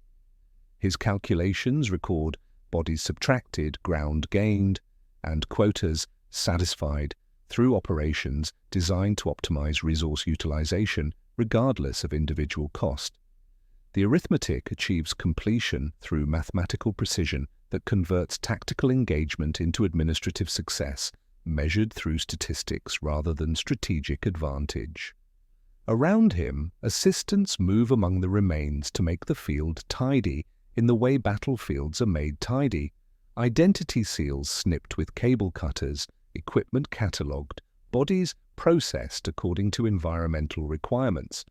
His calculations record bodies subtracted, ground gained, and quotas satisfied through operations designed to optimize resource utilization regardless of individual cost. The arithmetic achieves completion through mathematical precision that converts tactical engagement into administrative success, measured through statistics rather than strategic advantage. Around him, assistants move among the remains to make the field tidy in the way battlefields are made tidy. Identity seals snipped with cable cutters, equipment catalogued, bodies processed according to environmental requirements.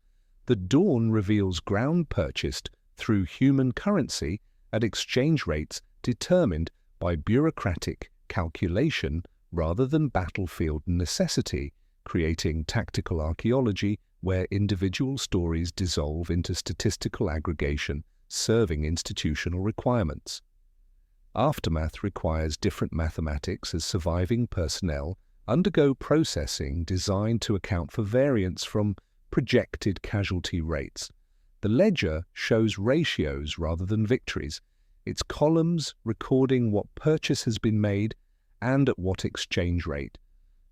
The dawn reveals ground purchased through human currency at exchange rates determined by bureaucratic calculation rather than battlefield necessity, creating tactical archaeology where individual stories dissolve into statistical aggregation, serving institutional requirements. Aftermath requires different mathematics as surviving personnel undergo processing designed to account for variance from projected casualty rates. The ledger shows ratios rather than victories, its columns recording what purchase has been made and at what exchange rate.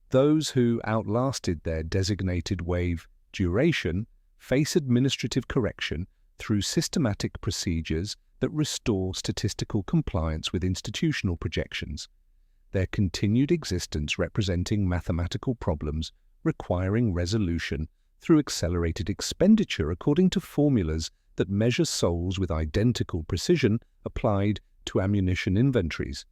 Those who outlasted their designated wave duration face administrative correction through systematic procedures that restore statistical compliance with institutional projections, their continued existence representing mathematical problems requiring resolution through accelerated expenditure according to formulas that measure souls with identical precision applied to ammunition inventories.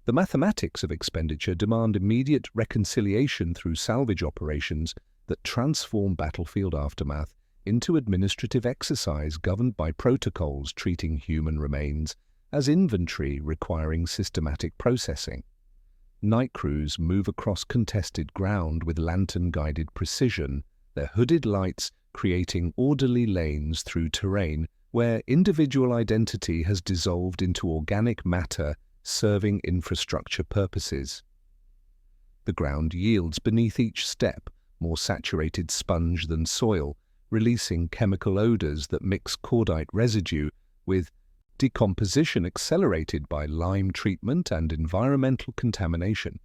The mathematics of expenditure demand immediate reconciliation through salvage operations that transform battlefield aftermath into administrative exercise governed by protocols treating human remains as inventory requiring systematic processing. Night crews move across contested ground with lantern-guided precision, their hooded lights creating orderly lanes through terrain where individual identity has dissolved into organic matter serving infrastructure purposes. The ground yields beneath each step, more saturated sponge than soil, releasing chemical odors that mix cordite residue with decomposition accelerated by lime treatment and environmental contamination.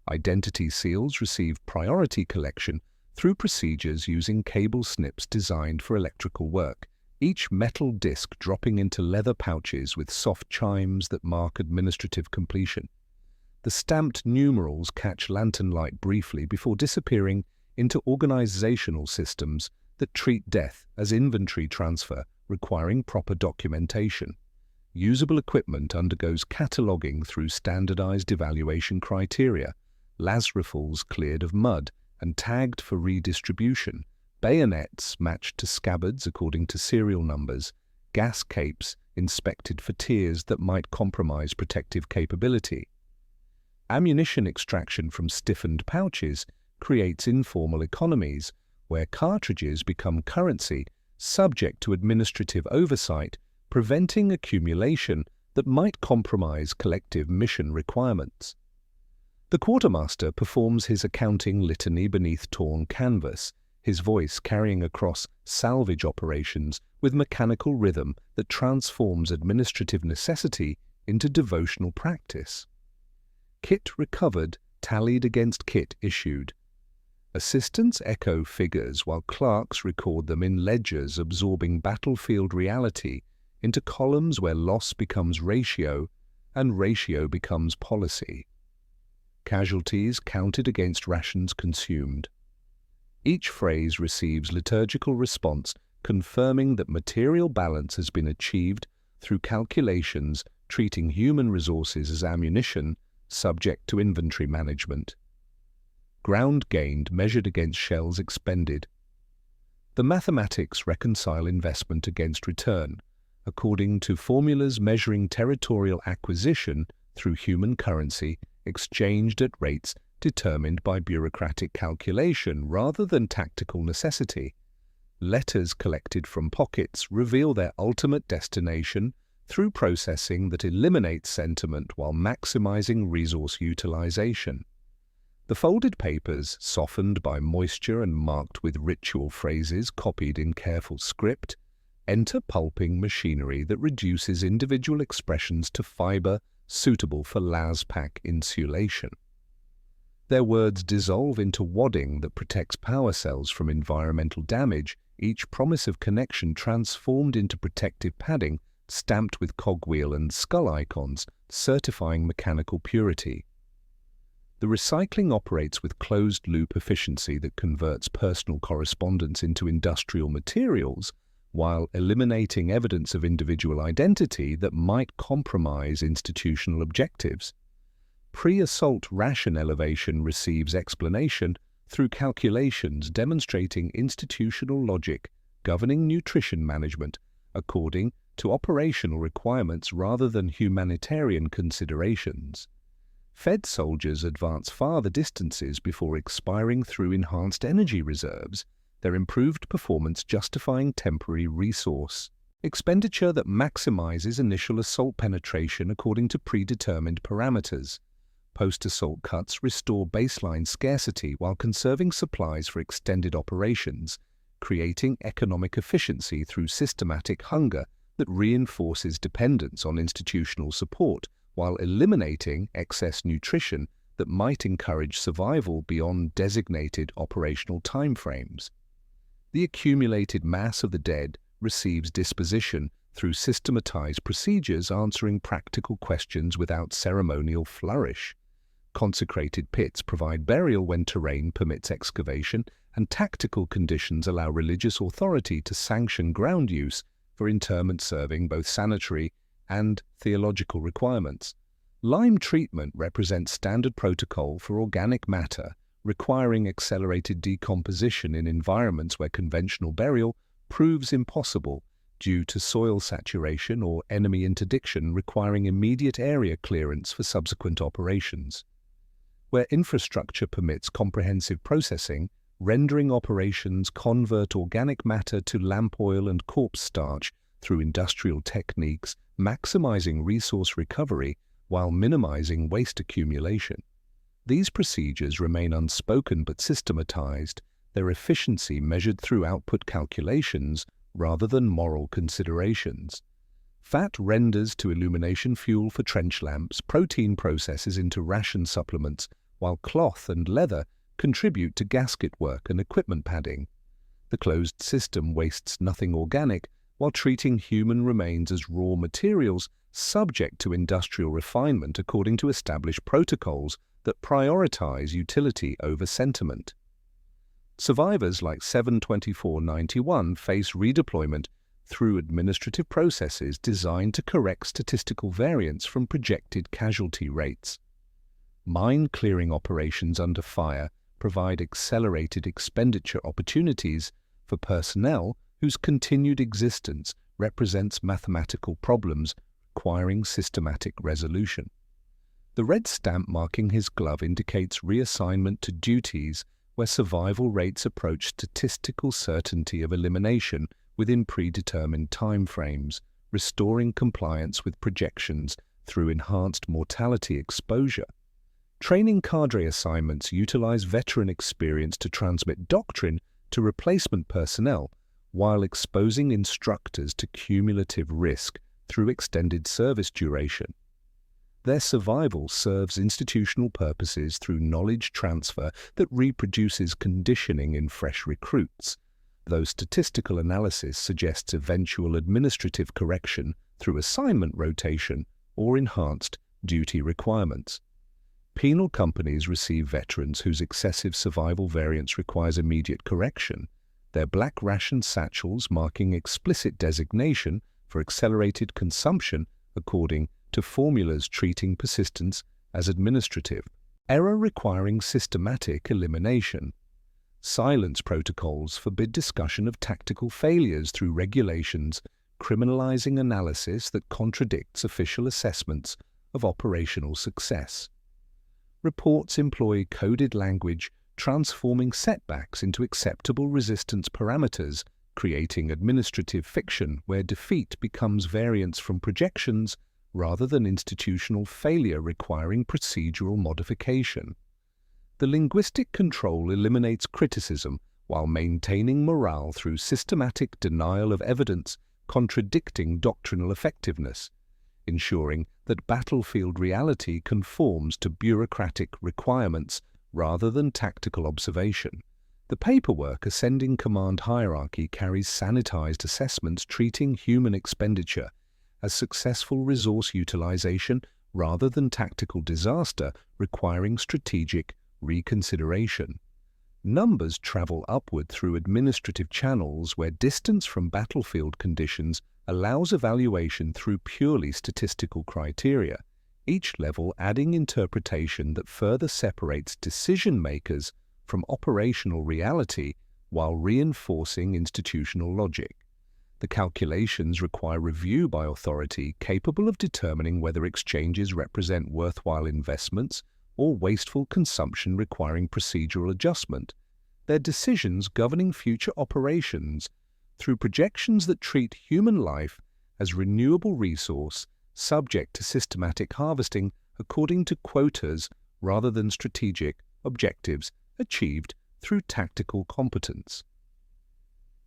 Identity seals receive priority collection through procedures using cable snips designed for electrical work, each metal disc dropping into leather pouches with soft chimes that mark administrative completion. The stamped numerals catch lantern light briefly before disappearing into organizational systems that treat death as inventory transfer, requiring proper documentation. Usable equipment undergoes cataloging through standardized evaluation criteria, las rifles cleared of mud and tagged for redistribution, bayonets matched to scabbards according to serial numbers, gas capes inspected for tears that might compromise protective capability. Ammunition extraction from stiffened pouches creates informal economies, where cartridges become currency, subject to administrative oversight, preventing accumulation that might compromise collective mission requirements. The quartermaster performs his accounting litany beneath torn canvas, his voice carrying across salvage operations with mechanical rhythm that transforms administrative necessity into devotional practice. Kit recovered tallied against kit issued. Assistants echo figures while clerks record them in ledgers absorbing battlefield reality into columns where loss becomes ratio and ratio becomes policy. Casualties counted against rations consumed. Each phrase receives liturgical response confirming that material balance has been achieved through calculations treating human resources as ammunition subject to inventory management. Ground gained measured against shells expended. The mathematics reconcile investment against return, according to formulas measuring territorial acquisition through human currency exchanged at rates determined by bureaucratic calculation rather than tactical necessity. Letters collected from pockets reveal their ultimate destination through processing that eliminates sentiment while maximizing resource utilization. The folded papers, softened by moisture and marked with ritual phrases copied in careful script, enter pulping machinery that reduces individual expressions to fiber suitable for las-pack insulation. Their words dissolve into wadding that protects power cells from environmental damage, each promise of connection transformed into protective padding stamped with cogwheel and skull icons, certifying mechanical purity. The recycling operates with closed-loop efficiency that converts personal correspondence into industrial materials, while eliminating evidence of individual identity that might compromise institutional objectives. Pre-assault ration elevation receives explanation through calculations demonstrating institutional logic governing nutrition management according to operational requirements rather than humanitarian considerations. Fed soldiers advance farther distances before expiring through enhanced energy reserves, their improved performance justifying temporary resource expenditure that maximizes initial assault penetration according to predetermined parameters. Post-assault cuts restore baseline scarcity while conserving supplies for extended operations, creating economic efficiency through systematic hunger that reinforces dependence on institutional support while eliminating excess nutrition that might encourage survival beyond designated operational timeframes. The accumulated mass of the dead receives disposition through systematized procedures answering practical questions without ceremonial flourish. Consecrated pits provide burial when terrain permits excavation, and tactical conditions allow religious authority to sanction ground use for interment serving both sanitary and theological requirements. Lime treatment represents standard protocol for organic matter, requiring accelerated decomposition in environments where conventional burial proves impossible due to soil saturation or enemy interdiction requiring immediate area clearance for subsequent operations. Where infrastructure permits comprehensive processing, rendering operations convert organic matter to lamp oil and corpse starch through industrial techniques, maximizing resource recovery while minimizing waste accumulation. These procedures remain unspoken but systematized, their efficiency measured through output calculations rather than moral considerations. Fat renders to illumination fuel for trench lamps, protein processes into ration supplements, while cloth and leather contribute to gasket work and equipment padding. The closed system wastes nothing organic while treating human remains as raw materials subject to industrial refinement according to established protocols that prioritize utility over sentiment. Survivors like 72491 face redeployment through administrative processes designed to correct statistical variance from projected casualty rates. Mine-clearing operations under fire provide accelerated expenditure opportunities for personnel whose continued existence represents mathematical problems requiring systematic resolution. The red stamp marking his glove indicates reassignment to duties where survival rates approach statistical certainty of elimination within predetermined timeframes, restoring compliance with projections through enhanced mortality exposure. Training cadre assignments utilize veteran experience to transmit doctrine to replacement personnel while exposing instructors to cumulative risk through extended service duration. Their survival serves institutional purposes through knowledge transfer that reproduces conditioning in fresh recruits, though statistical analysis suggests eventual administrative correction through assignment rotation or enhanced duty requirements. Penal companies receive veterans whose excessive survival variance requires immediate correction, their black ration satchels marking explicit designation for accelerated consumption according to formulas treating persistence as administrative, error requiring systematic elimination. Silence protocols forbid discussion of tactical failures through regulations criminalizing analysis that contradicts official assessments of operational success. Reports employ coded language transforming setbacks into acceptable resistance parameters, creating administrative fiction where defeat becomes variance from projections rather than institutional failure requiring procedural modification. The linguistic control eliminates criticism while maintaining morale through systematic denial of evidence contradicting doctrinal effectiveness, ensuring that battlefield reality conforms to bureaucratic requirements rather than tactical observation. The paperwork ascending command hierarchy carries sanitized assessments treating human expenditure as successful resource utilization rather than tactical disaster requiring strategic reconsideration. Numbers travel upward through administrative channels where distance from battlefield conditions allows evaluation through purely statistical criteria, each level adding interpretation that further separates decision-makers from operational reality while reinforcing institutional logic. The calculations require review by authority capable of determining whether exchanges represent worthwhile investments or wasteful consumption requiring procedural adjustment, their decisions governing future operations through projections that treat human life as renewable resource subject to systematic harvesting according to quotas rather than strategic objectives achieved through tactical competence.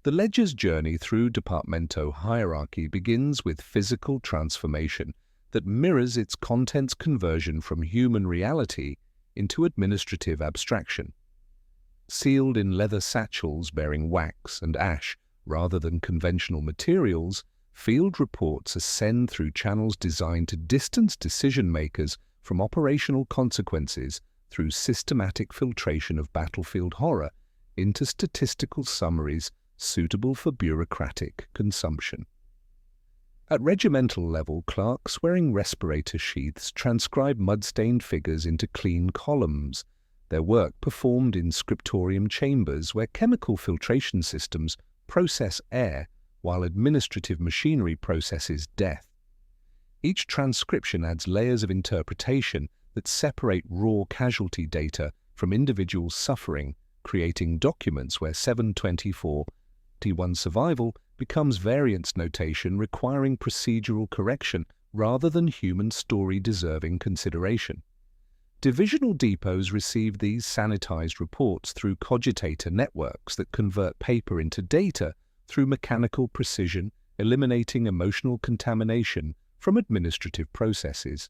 The ledger's journey through departmental hierarchy begins with physical transformation that mirrors its content's conversion from human reality into administrative abstraction. Sealed in leather satchels bearing wax and ash rather than conventional materials, field reports ascend through channels designed to distance decision-makers from operational consequences through systematic filtration of battlefield horror into statistical summaries suitable for bureaucratic consumption. At regimental level, clerks wearing respirator sheaths transcribe mud-stained figures into clean columns, their work performed in scriptorium chambers where chemical filtration systems process air while administrative machinery processes death. Each transcription adds layers of interpretation that separate raw casualty data from individual suffering, creating documents where 724 T1 survival becomes variance notation requiring procedural correction rather than human story deserving consideration. Divisional depots receive these sanitized reports through cogitator networks that convert paper into data through mechanical precision, eliminating emotional contamination from administrative processes.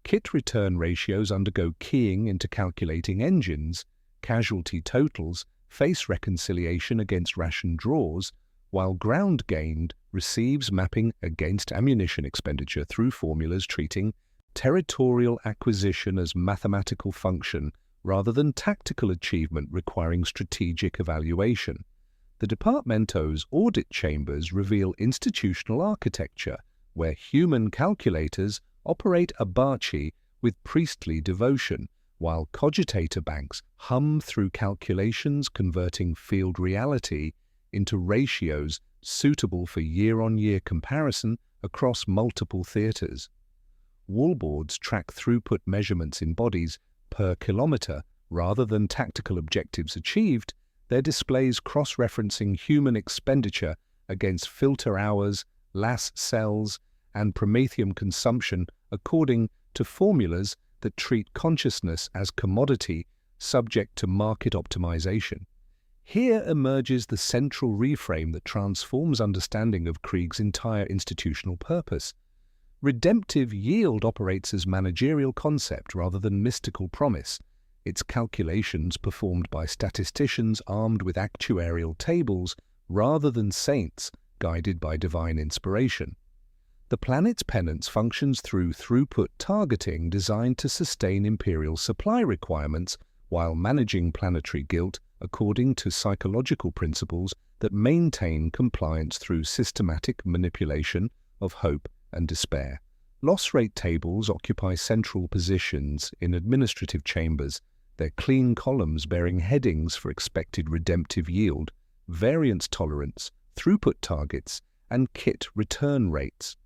Kit return ratios undergo keying into calculating engines, casualty totals face reconciliation against ration draws, while ground gained receives mapping against ammunition expenditure through formulas treating territorial acquisition as mathematical function rather than tactical achievement requiring strategic evaluation. The departmento's audit chambers reveal institutional architecture where human calculators operate abaci with priestly devotion, while cogitator banks hum through calculations converting field reality into ratios suitable for year-on-year comparison across multiple theaters. wallboards track throughput measurements in bodies per kilometre rather than tactical objectives achieved, their displays cross-referencing human expenditure against filter hours, LAS cells, and promethium consumption according to formulas that treat consciousness as commodity subject to market optimization. Here emerges the central reframe that transforms understanding of Krieg's entire institutional purpose. Redemptive yield operates as managerial concept rather than mystical promise, its calculations performed by statisticians armed with actuarial tables rather than saints guided by divine inspiration. The planet's penance functions through throughput targeting designed to sustain imperial supply requirements while managing planetary guilt according to psychological principles that maintain compliance through systematic manipulation of hope and despair. Loss rate tables occupy central positions in administrative chambers, their clean columns bearing headings for expected redemptive yield, variance tolerance, throughput targets, and kit return rates.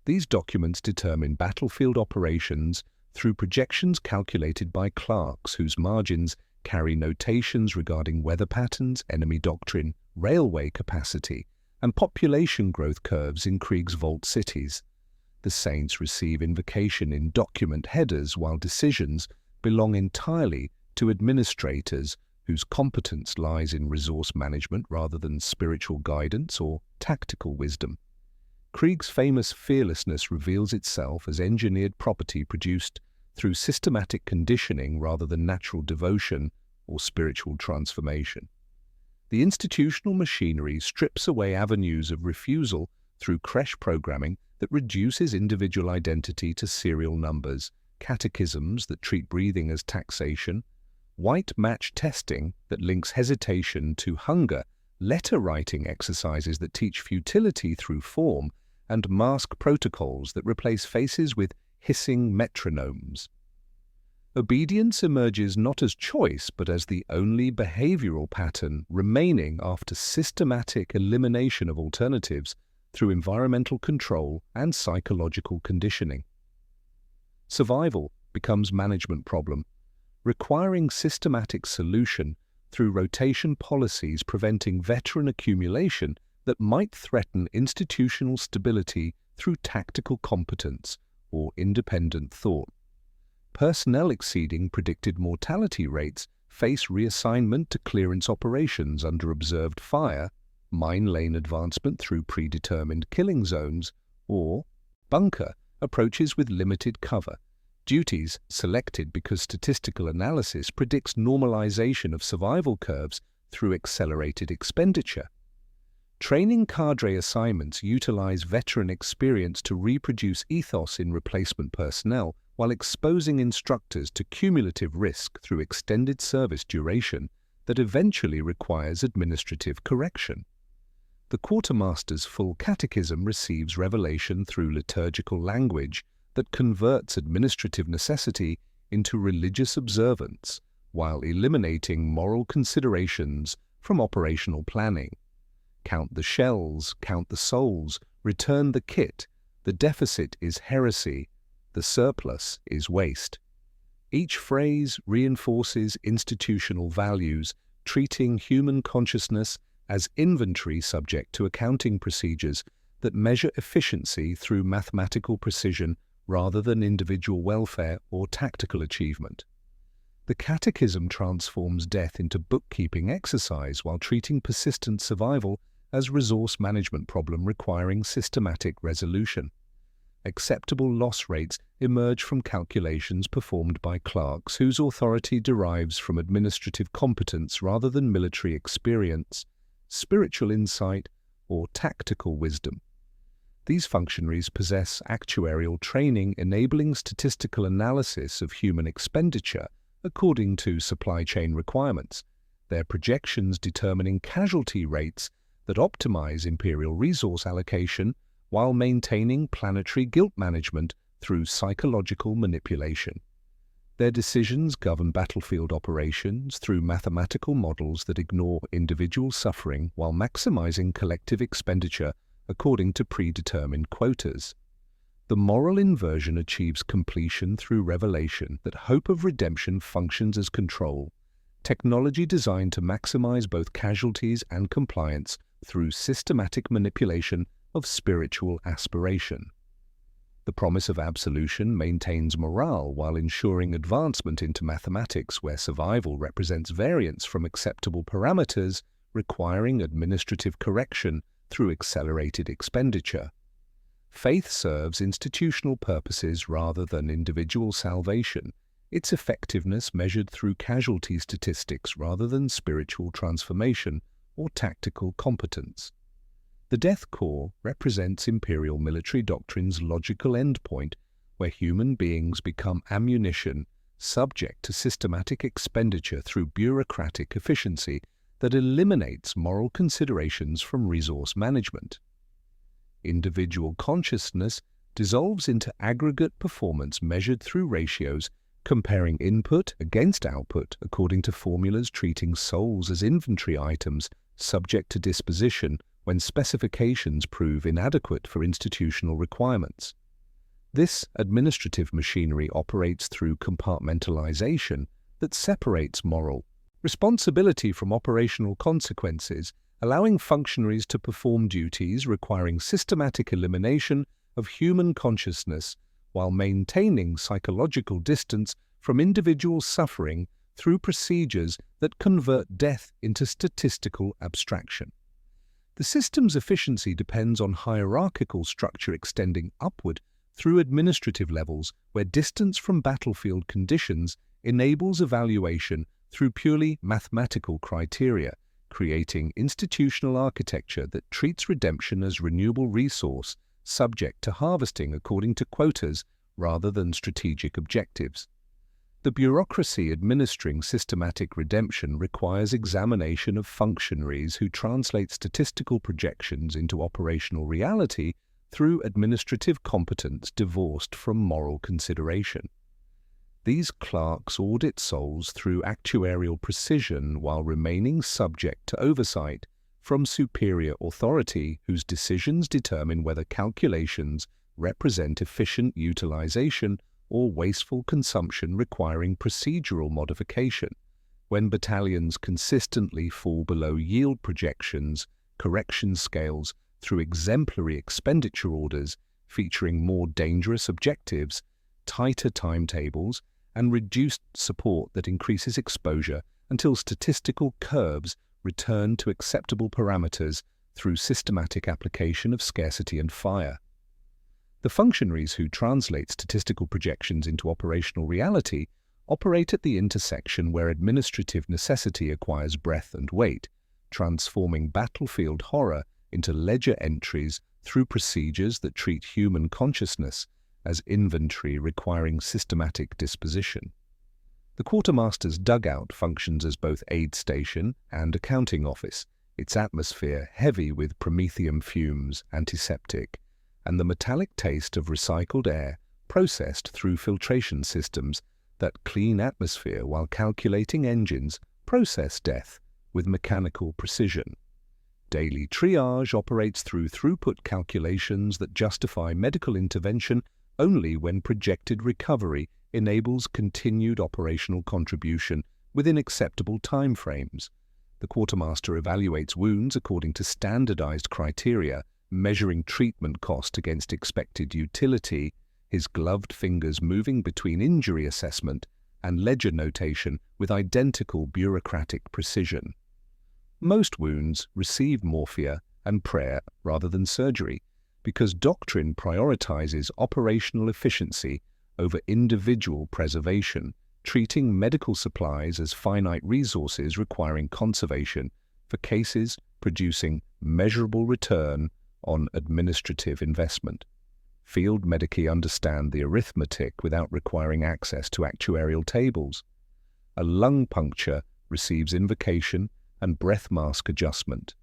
These documents determine battlefield operations through projections calculated by clerks whose margins carry notations regarding weather patterns, enemy doctrine, railway capacity, and population growth curves in Krieg's vault cities. The saints receive invocation in document headers while decisions belong entirely to administrators whose competence lies in resource management rather than spiritual guidance or tactical wisdom. Krieg's famous fearlessness reveals itself as engineered property produced through systematic conditioning rather than natural devotion or spiritual transformation. The institutional machinery strips away avenues of refusal through creche programming that reduces individual identity to serial numbers, catechisms that treat breathing as taxation, white match testing that links hesitation to hunger, letter-writing exercises that teach futility through form, and mask protocols that replace faces with hissing metronomes. Obedience emerges not as choice but as the only behavioral pattern remaining after systematic elimination of alternatives through environmental control and psychological conditioning. Survival becomes management problem, requiring systematic solution through rotation policies preventing veteran accumulation that might threaten institutional stability through tactical competence or independent thought. Personnel exceeding predicted mortality rates face reassignment to clearance operations under observed fire, mine lane advancement through predetermined killing zones, or bunker approaches with limited cover, duties selected because statistical analysis predicts normalization of survival curves through accelerated expenditure. Training cadre assignments utilize veteran experience to reproduce ethos in replacement personnel while exposing instructors to cumulative risk through extended service duration that eventually requires administrative correction. The quartermaster's full catechism receives revelation through liturgical language that converts administrative necessity into religious observance while eliminating moral considerations from operational planning. Count the shells, count the souls, return the kit. The deficit is heresy, the surplus is waste. Each phrase reinforces institutional values, treating human consciousness as inventory subject to accounting procedures that measure efficiency through mathematical precision rather than individual welfare or tactical achievement. The catechism transforms death into bookkeeping exercise while treating persistent survival as resource management problem requiring systematic resolution. Acceptable loss rates emerge from calculations performed by clerks whose authority derives from administrative competence rather than military experience, spiritual insight, or tactical wisdom. These functionaries possess actuarial training enabling statistical analysis of human expenditure according to supply chain requirements, their projections determining casualty rates that optimize imperial resource allocation while maintaining planetary guilt management through psychological manipulation. Their decisions govern battlefield operations through mathematical models that ignore individual suffering while maximizing collective expenditure according to predetermined quotas. The moral inversion achieves completion through revelation that hope of redemption functions as control, technology designed to maximize both casualties and compliance through systematic manipulation of spiritual aspiration. The promise of absolution maintains morale while ensuring advancement into mathematics where survival represents variance from acceptable parameters requiring administrative correction through accelerated expenditure. Faith serves institutional purposes rather than individual salvation, its effectiveness measured through casualty statistics rather than spiritual transformation or tactical competence. The Death Korps represents Imperial military doctrine's logical endpoint where human beings become ammunition subject to systematic expenditure through bureaucratic efficiency that eliminates moral considerations from resource management. Individual consciousness dissolves into aggregate performance measured through ratios comparing input against output according to formulas treating souls as inventory items subject to disposition when specifications prove inadequate for institutional requirements. This administrative machinery operates through compartmentalization that separates moral responsibility from operational consequences, allowing functionaries to perform duties requiring systematic elimination of human consciousness while maintaining psychological distance from individual suffering through procedures that convert death into statistical abstraction. The system's efficiency depends on hierarchical structure extending upward through administrative levels where distance from battlefield conditions enables evaluation through purely mathematical criteria, creating institutional architecture that treats redemption as renewable resource subject to harvesting according to quotas rather than strategic objectives. The bureaucracy administering systematic redemption requires examination of functionaries who translate statistical projections into operational reality through administrative competence divorced from moral consideration. These clerks audit souls through actuarial precision while remaining subject to oversight from superior authority whose decisions determine whether calculations represent efficient utilization or wasteful consumption requiring procedural modification. When battalions consistently fall below yield projections, correction scales through exemplary expenditure orders featuring more dangerous objectives, tighter timetables, and reduced support that increases exposure until statistical curves return to acceptable parameters through systematic application of scarcity and fire. The functionaries who translate statistical projections into operational reality operate at the intersection where administrative necessity acquires breadth and weight, transforming battlefield horror into ledger entries through procedures that treat human consciousness as inventory requiring systematic disposition. The quartermaster's dugout functions as both aid station and accounting office, its atmosphere heavy with promethium fumes, antiseptic, and the metallic taste of recycled air processed through filtration systems that clean atmosphere while calculating engines process death with mechanical precision. Daily triage operates through throughput calculations that justify medical intervention only when projected recovery enables continued operational contribution within acceptable timeframes. The quartermaster evaluates wounds according to standardized criteria, measuring treatment cost against expected utility, his gloved fingers moving between injury assessment and ledger notation with identical bureaucratic precision. Most wounds receive morphia and prayer rather than surgery, because doctrine prioritizes operational efficiency over individual preservation, treating medical supplies as finite resources requiring conservation for cases producing measurable return on administrative investment. Field medici understand the arithmetic without requiring access to actuarial tables. A lung puncture receives invocation and breath mask adjustment.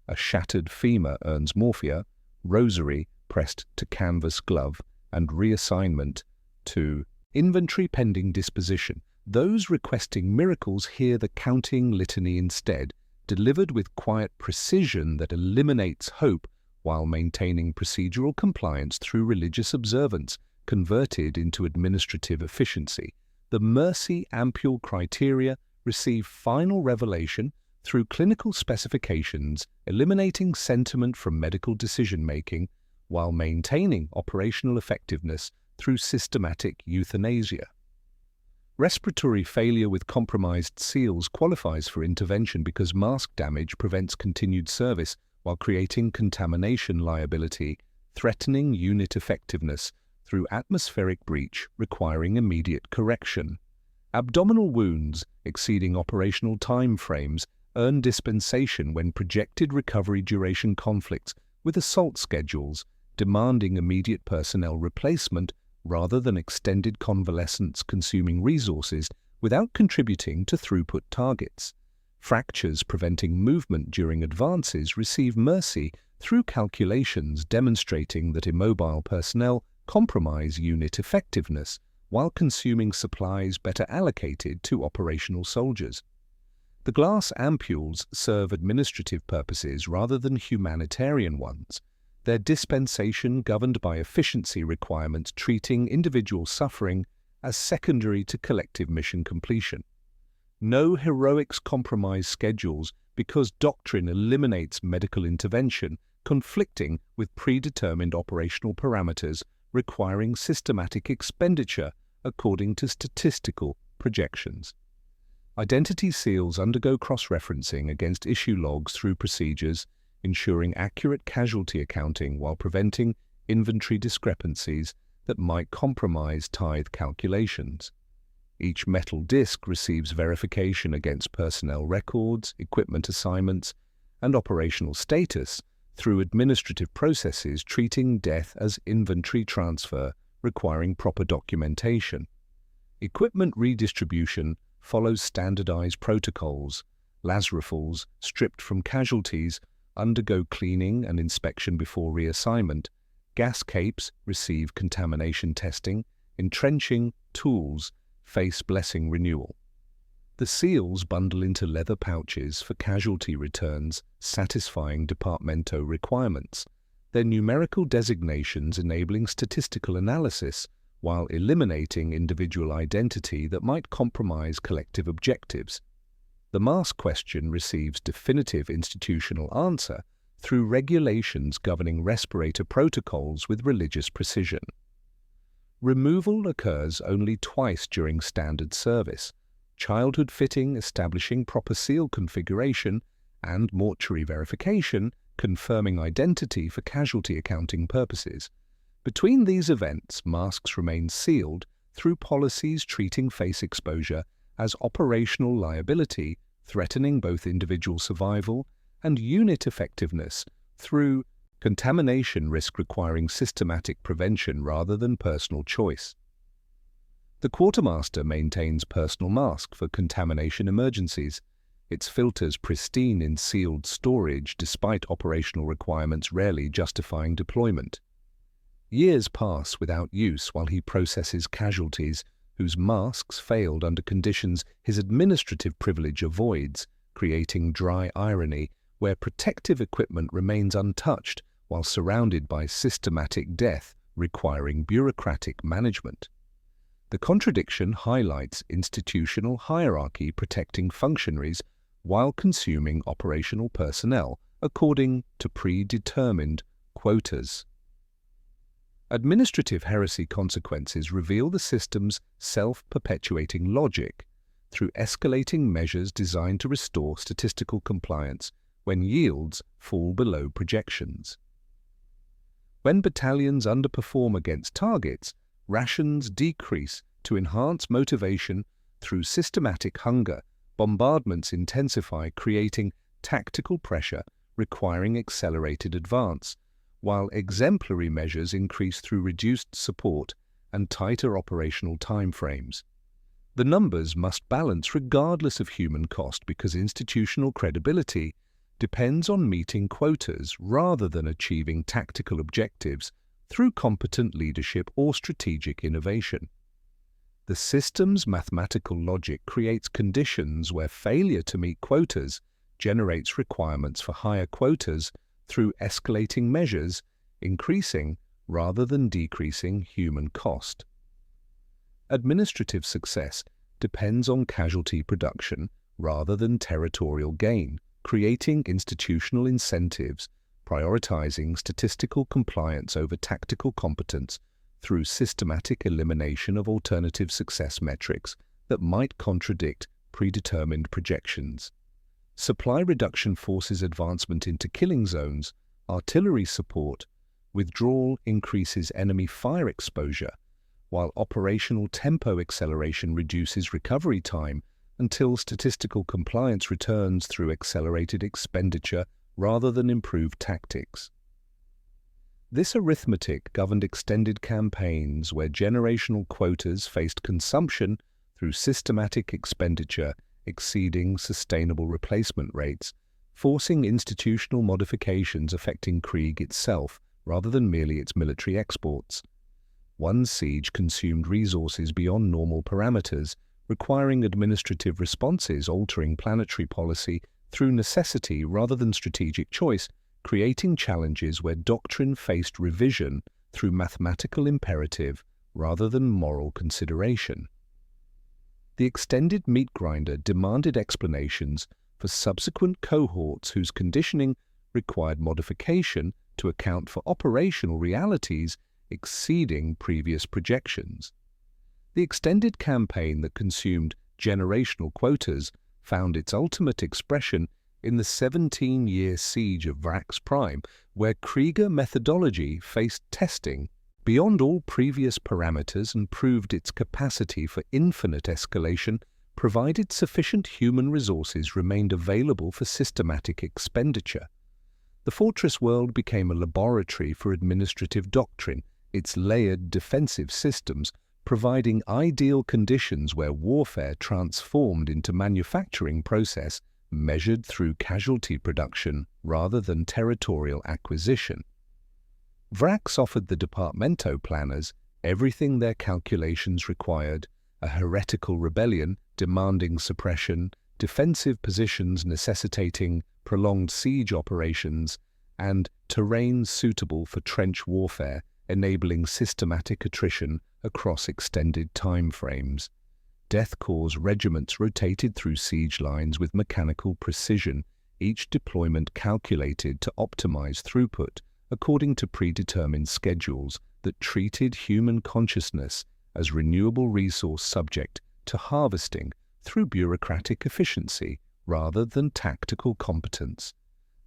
A shattered femur earns morphia, rosary pressed to canvas glove, and reassignment to inventory pending disposition. Those requesting miracles hear the counting litany instead, delivered with quiet precision that eliminates hope while maintaining procedural compliance through religious observance converted into administrative efficiency. The mercy ampule criteria receive final revelation through clinical specifications, eliminating sentiment from medical decision-making while maintaining operational effectiveness through systematic euthanasia. Respiratory failure with compromised seals qualifies for intervention because mask damage prevents continued service while creating contamination liability, threatening unit effectiveness through atmospheric breach requiring immediate correction. Abdominal wounds exceeding operational time frames earn dispensation when projected recovery duration conflicts with assault schedules demanding immediate personnel replacement rather than extended convalescence consuming resources without contributing to throughput targets. Fractures preventing movement during advances receive mercy through calculations demonstrating that immobile personnel compromise unit effectiveness while consuming supplies better allocated to operational soldiers. The glass ampules serve administrative purposes rather than humanitarian ones, their dispensation governed by efficiency requirements treating individual suffering as secondary to collective mission completion. No heroics compromise schedules because doctrine eliminates medical intervention conflicting with predetermined operational parameters requiring systematic expenditure according to statistical projections. Identity seals undergo cross-referencing against issue logs through procedures, ensuring accurate casualty accounting while preventing inventory discrepancies that might compromise tithe calculations. Each metal disc receives verification against personnel records, equipment assignments, and operational status through administrative processes treating death as inventory transfer requiring proper documentation. Equipment redistribution follows standardized protocols. Las rifles, stripped from casualties, undergo cleaning and inspection before reassignment. Gas capes receive contamination testing. Entrenching tools face blessing renewal. The seals bundle into leather pouches for casualty returns, satisfying departmental requirements, their numerical designations enabling statistical analysis while eliminating individual identity that might compromise collective objectives. The mask question receives definitive institutional answer through regulations governing respirator protocols with religious precision. Removal occurs only twice during standard service, childhood fitting establishing proper seal configuration, and mortuary verification confirming identity for casualty accounting purposes. Between these events, masks remain sealed through policies treating face exposure as operational liability, threatening both individual survival and unit effectiveness through contamination risk requiring systematic prevention rather than personal choice. The quartermaster maintains personal mask for contamination emergencies, its filters pristine in sealed storage despite operational requirements rarely justifying deployment. Years pass without use while he processes casualties whose masks failed under conditions his administrative privilege avoids, creating dry irony where protective equipment remains untouched while surrounded by systematic death requiring bureaucratic management. The contradiction highlights institutional hierarchy protecting functionaries while consuming operational personnel according to predetermined quotas. Administrative heresy consequences reveal the system's self-perpetuating logic through escalating measures designed to restore statistical compliance when yields fall below projections. When battalions underperform against targets, rations decrease to enhance motivation through systematic hunger. Bombardments intensify, creating tactical pressure requiring accelerated advance, while exemplary measures increase through reduced support and tighter operational timeframes. The numbers must balance regardless of human cost because institutional credibility depends on meeting quotas rather than achieving tactical objectives through competent leadership or strategic innovation. The system's mathematical logic creates conditions where failure to meet quotas generates requirements for higher quotas through escalating measures, increasing rather than decreasing human cost. Administrative success depends on casualty production rather than territorial gain, creating institutional incentives, prioritizing statistical compliance over tactical competence through systematic elimination of alternative success metrics that might contradict predetermined projections. Supply reduction forces advancement into killing zones, artillery support, withdrawal increases enemy fire exposure, while operational tempo acceleration reduces recovery time until statistical compliance returns through accelerated expenditure rather than improved tactics. This arithmetic governed extended campaigns where generational quotas faced consumption through systematic expenditure exceeding sustainable replacement rates, forcing institutional modifications affecting Krieg itself rather than merely its military exports. One siege consumed resources beyond normal parameters, requiring administrative responses altering planetary policy through necessity rather than strategic choice, creating challenges where doctrine faced revision through mathematical imperative rather than moral consideration. The extended meat grinder demanded explanations for subsequent cohorts whose conditioning required modification to account for operational realities exceeding previous projections. The extended campaign that consumed generational quotas found its ultimate expression in the 17-year siege of Vrax Prime, where Krieger methodology faced testing beyond all previous parameters and proved its capacity for infinite escalation, provided sufficient human resources remained available for systematic expenditure. The fortress world became a laboratory for administrative doctrine, its layered defensive systems providing ideal conditions where warfare transformed into manufacturing process measured through casualty production rather than territorial acquisition. Vrax offered the departamento planners everything their calculations required: a heretical rebellion demanding suppression, defensive positions necessitating prolonged siege operations, and terrain suitable for trench warfare, enabling systematic attrition across extended time frames. Death Korps regiments rotated through siege lines with mechanical precision, each deployment calculated to optimize throughput according to predetermined schedules that treated human consciousness as renewable resource subject to harvesting through bureaucratic efficiency rather than tactical competence.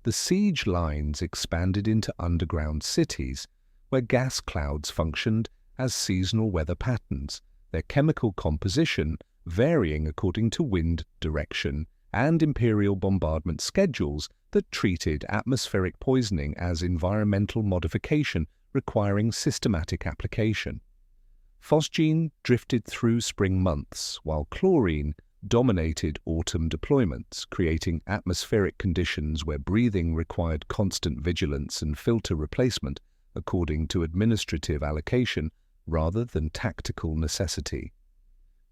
The siege lines expanded into underground cities, where gas clouds functioned as seasonal weather patterns, their chemical composition varying according to wind direction, and Imperial bombardment schedules that treated atmospheric poisoning as environmental modification requiring systematic application. Phosgene drifted through spring months, while chlorine dominated autumn deployments, creating atmospheric conditions where breathing required constant vigilance and filter replacement according to administrative allocation rather than tactical necessity.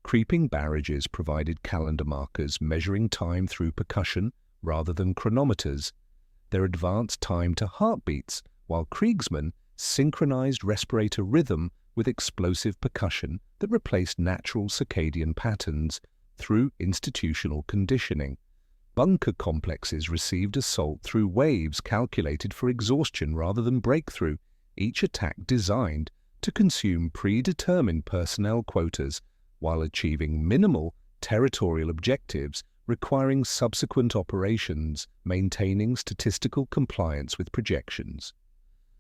Creeping barrages provided calendar markers measuring time through percussion rather than chronometers. Their advanced time to heartbeats, while Kriegsman synchronized respirator rhythm with explosive percussion that replaced natural circadian patterns through institutional conditioning. Bunker complexes received assault through waves calculated for exhaustion rather than breakthrough, each attack designed to consume predetermined personnel quotas while achieving minimal territorial objectives requiring subsequent operations, maintaining statistical compliance with projections.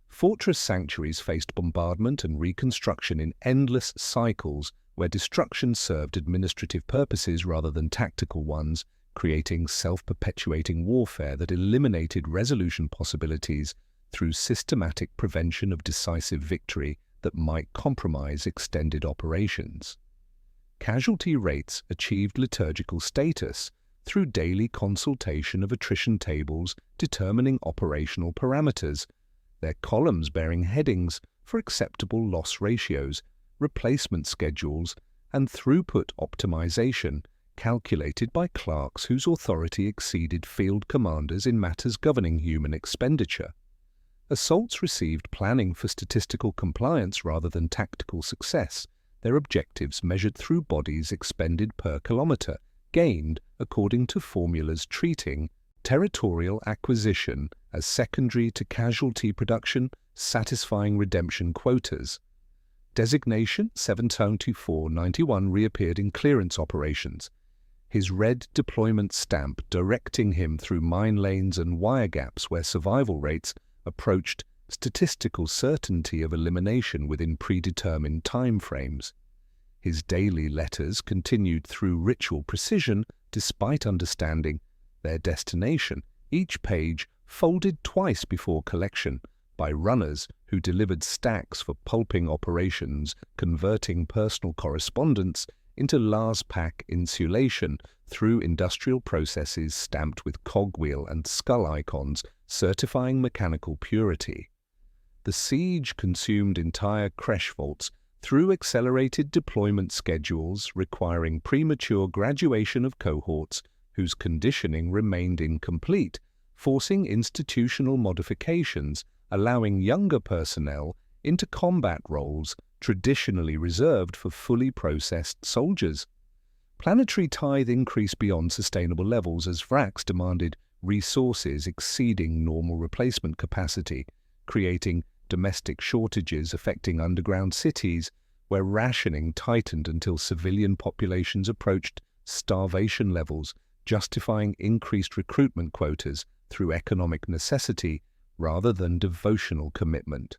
Fortress sanctuaries faced bombardment and reconstruction in endless cycles where destruction served administrative purposes rather than tactical ones, creating self-perpetuating warfare that eliminated resolution possibilities through systematic prevention of decisive victory that might compromise extended operations. Casualty rates achieved liturgical status through daily consultation of attrition tables determining operational parameters, their columns bearing headings for acceptable loss ratios, replacement schedules, and throughput optimization calculated by clerks whose authority exceeded field commanders in matters governing human expenditure. Assaults received planning for statistical compliance rather than tactical success, their objectives measured through bodies expended per kilometre, gained according to formulas treating territorial acquisition as secondary to casualty production, satisfying redemption quotas. Designation 72491 reappeared in clearance operations, his red deployment stamp directing him through mine lanes and wire gaps where survival rates approached statistical certainty of elimination within predetermined time frames. His daily letters continued through ritual precision despite understanding their destination, each page folded twice before collection by runners who delivered stacks for pulping operations, converting personal correspondence into Lars-Pack insulation through industrial processes stamped with cogwheel and skull icons, certifying mechanical purity. The siege consumed entire creche vaults through accelerated deployment schedules requiring premature graduation of cohorts whose conditioning remained incomplete, forcing institutional modifications, allowing younger personnel into combat roles traditionally reserved for fully processed soldiers. Planetary tithe increased beyond sustainable levels as VRACs demanded resources exceeding normal replacement capacity, creating domestic shortages affecting underground cities where rationing tightened until civilian populations approached starvation levels, justifying increased recruitment quotas through economic necessity rather than devotional commitment.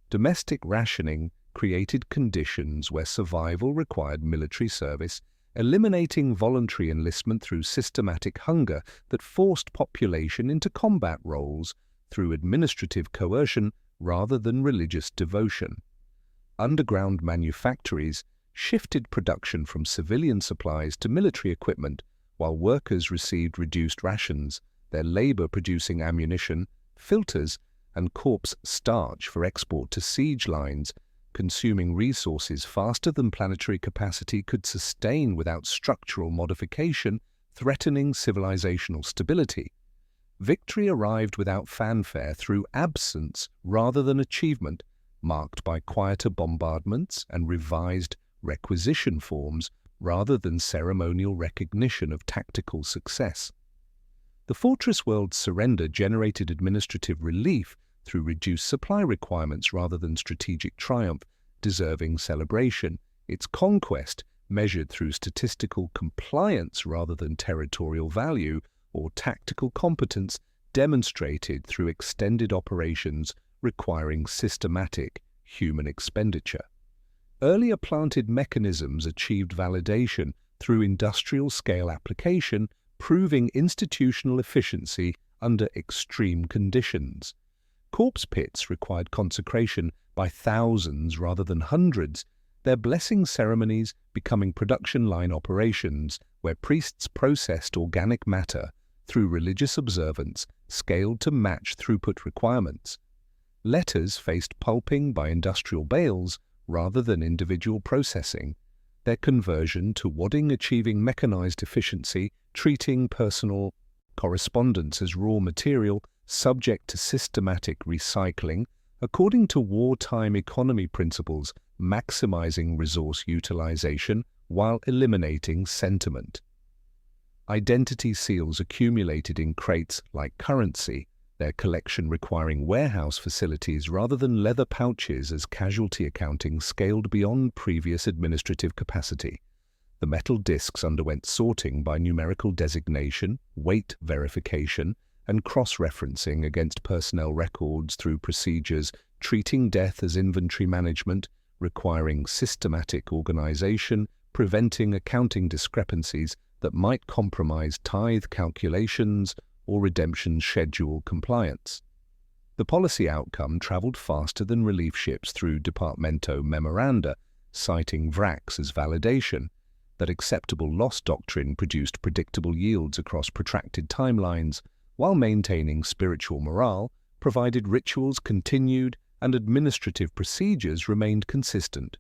Domestic rationing created conditions where survival required military service, eliminating voluntary enlistment through systematic hunger that forced population into combat roles through administrative coercion rather than religious devotion. Underground manufactories shifted production from civilian supplies to military equipment, while workers received reduced rations, their labor producing ammunition, filters, and corpse starch for export to siege lines, consuming resources faster than planetary capacity could sustain without structural modification, threatening civilizational stability. Victory arrived without fanfare through absence rather than achievement, marked by quieter bombardments and revised requisition forms rather than ceremonial recognition of tactical success. The Fortress World's surrender generated administrative relief through reduced supply requirements rather than strategic triumph, deserving celebration. Its conquest, measured through statistical compliance rather than territorial value or tactical competence, demonstrated through extended operations requiring systematic human expenditure. Earlier planted mechanisms achieved validation through industrial-scale application, proving institutional efficiency under extreme conditions. Corpse pits required consecration by thousands rather than hundreds, their blessing ceremonies becoming production line operations where priests processed organic matter through religious observance scaled to match throughput requirements. Letters faced pulping by industrial bales rather than individual processing, their conversion to wadding achieving mechanized efficiency, treating personal correspondence as raw material subject to systematic recycling according to wartime economy principles, maximizing resource utilization while eliminating sentiment. Identity seals accumulated in crates like currency, their collection requiring warehouse facilities rather than leather pouches as casualty accounting scaled beyond previous administrative capacity. The metal discs underwent sorting by numerical designation, weight verification, and cross-referencing against personnel records through procedures treating death as inventory management, requiring systematic organization, preventing accounting discrepancies that might compromise tithe calculations or redemption schedule compliance. The policy outcome traveled faster than relief ships through departamento memoranda, citing VRACs as validation. That acceptable loss doctrine produced predictable yields across protracted timelines, while maintaining spiritual morale, provided rituals continued and administrative procedures remained consistent.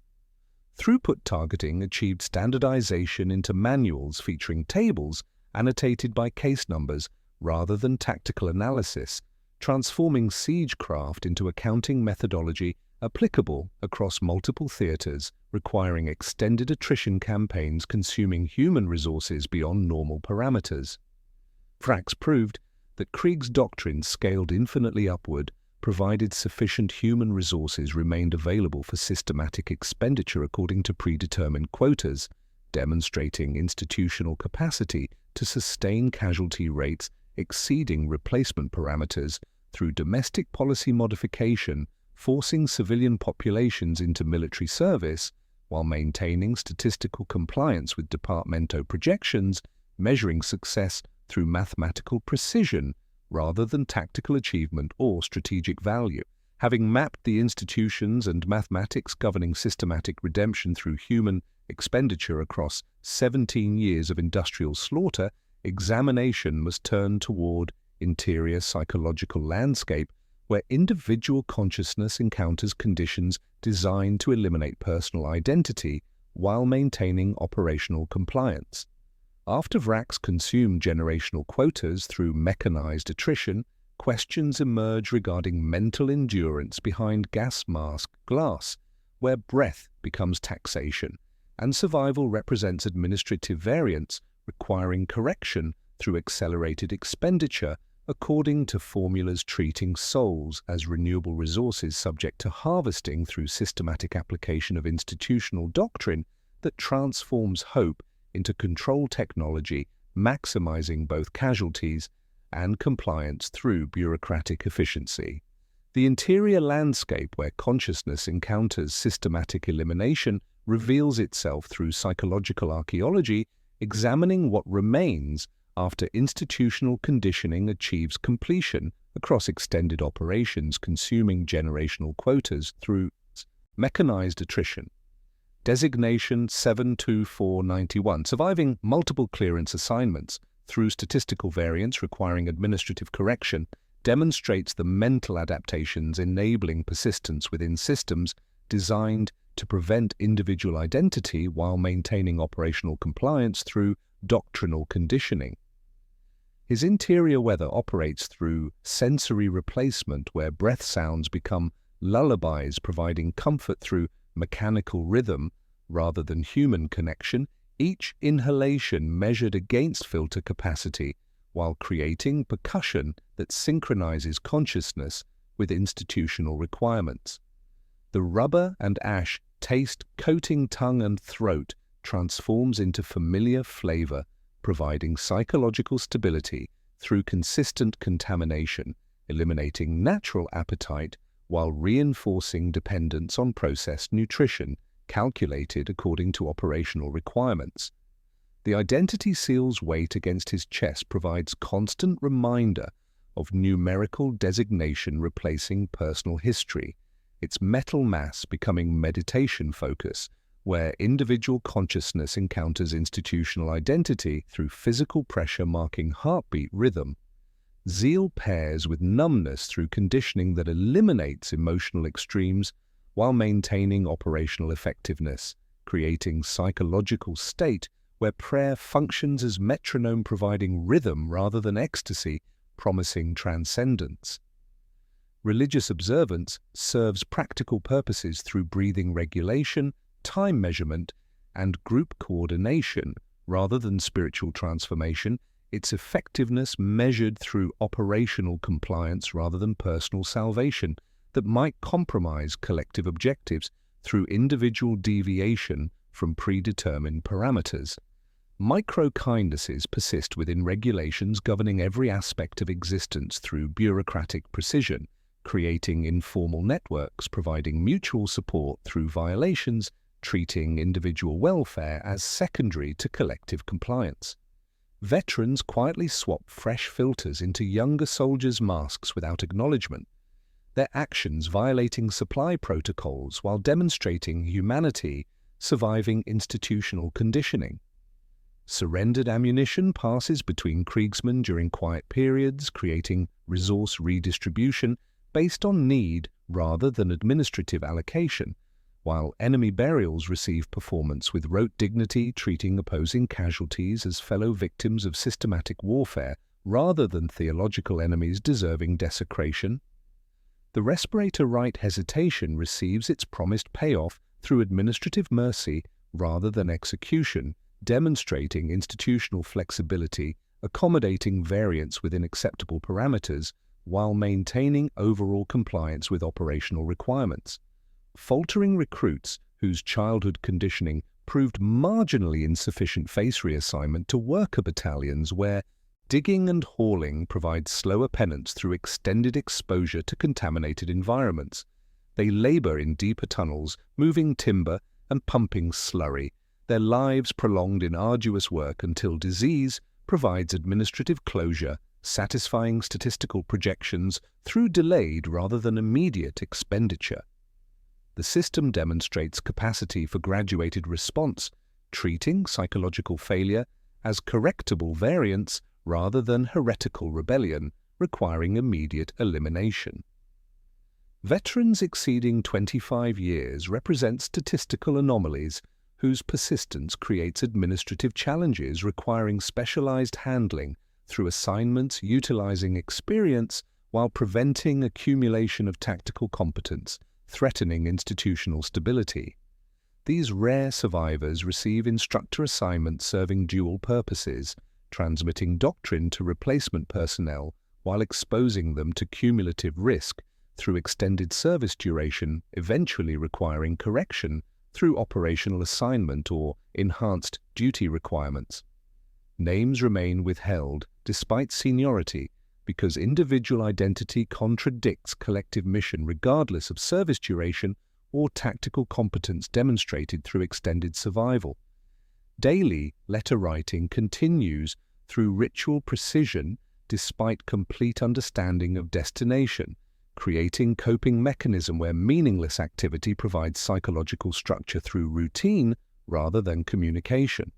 Throughput targeting achieved standardization into manuals featuring tables annotated by case numbers rather than tactical analysis, transforming siegecraft into a counting methodology applicable across multiple theaters, requiring extended attrition campaigns consuming human resources beyond normal parameters. Vrax proved that Krieg's doctrine scaled infinitely upward, provided sufficient human resources remained available for systematic expenditure according to predetermined quotas, demonstrating institutional capacity to sustain casualty rates exceeding replacement parameters through domestic policy modification, forcing civilian populations into military service while maintaining statistical compliance with departmental projections, measuring success through mathematical precision rather than tactical achievement or strategic value. Having mapped the institutions and mathematics governing systematic redemption through human expenditure across 17 years of industrial slaughter, examination must turn toward interior psychological landscape where individual consciousness encounters conditions designed to eliminate personal identity while maintaining operational compliance. After Vrax consumed generational quotas through mechanized attrition, questions emerge regarding mental endurance behind gas mask glass, where breath becomes taxation, and survival represents administrative variance requiring correction through accelerated expenditure according to formulas treating souls as renewable resources subject to harvesting through systematic application of institutional doctrine that transforms hope into control technology, maximizing both casualties and compliance through bureaucratic efficiency. The interior landscape where consciousness encounters systematic elimination reveals itself through psychological archaeology, examining what remains after institutional conditioning achieves completion across extended operations consuming generational quotas through mechanized attrition. Designation 72491, surviving multiple clearance assignments through statistical variance requiring administrative correction, demonstrates the mental adaptations enabling persistence within systems designed to prevent individual identity while maintaining operational compliance through doctrinal conditioning. His interior weather operates through sensory replacement where breath sounds become lullabies providing comfort through mechanical rhythm rather than human connection, each inhalation measured against filter capacity while creating percussion that synchronizes consciousness with institutional requirements. The rubber and ash taste coating tongue and throat transforms into familiar flavor, providing psychological stability through consistent contamination, eliminating natural appetite while reinforcing dependence on processed nutrition calculated according to operational requirements. The identity seal's weight against his chest provides constant reminder of numerical designation replacing personal history, its metal mass becoming meditation focus, where individual consciousness encounters institutional identity through physical pressure marking heartbeat rhythm. Zeal pairs with numbness through conditioning that eliminates emotional extremes while maintaining operational effectiveness, creating psychological state where prayer functions as metronome providing rhythm rather than ecstasy, promising transcendence. Religious observance serves practical purposes through breathing regulation, time measurement, and group coordination rather than spiritual transformation, its effectiveness measured through operational compliance rather than personal salvation that might compromise collective objectives through individual deviation from predetermined parameters. Micro-kindnesses persist within regulations governing every aspect of existence through bureaucratic precision, creating informal networks providing mutual support through violations, treating individual welfare as secondary to collective compliance. Veterans quietly swap fresh filters into younger soldiers' masks without acknowledgement, their actions violating supply protocols while demonstrating humanity, surviving institutional conditioning. Surrendered ammunition passes between Kriegsmen during quiet periods, creating resource redistribution based on need rather than administrative allocation, while enemy burials receive performance with rote dignity, treating opposing casualties as fellow victims of systematic warfare rather than theological enemies deserving desecration. The respirator right hesitation receives its promised payoff through administrative mercy rather than execution, demonstrating institutional flexibility, accommodating variance within acceptable parameters, while maintaining overall compliance with operational requirements. Faltering recruits whose childhood conditioning proved marginally insufficient face reassignment to worker battalions where digging and hauling provide slower penance through extended exposure to contaminated environments. They labor in deeper tunnels, moving timber and pumping slurry, their lives prolonged in arduous work until disease provides administrative closure, satisfying statistical projections through delayed rather than immediate expenditure. The system demonstrates capacity for graduated response, treating psychological failure as correctable variance rather than heretical rebellion requiring immediate elimination. Veterans exceeding 25 years represent statistical anomalies whose persistence creates administrative challenges requiring specialized handling through assignments utilizing experience while preventing accumulation of tactical competence, threatening institutional stability. These rare survivors receive instructor assignments serving dual purposes, transmitting doctrine to replacement personnel while exposing them to cumulative risk through extended service duration, eventually requiring correction through operational assignment or enhanced duty requirements. Names remain withheld despite seniority because individual identity contradicts collective mission regardless of service duration or tactical competence demonstrated through extended survival. Daily letter writing continues through ritual precision despite complete understanding of destination, creating coping mechanism where meaningless activity provides psychological structure through routine rather than communication.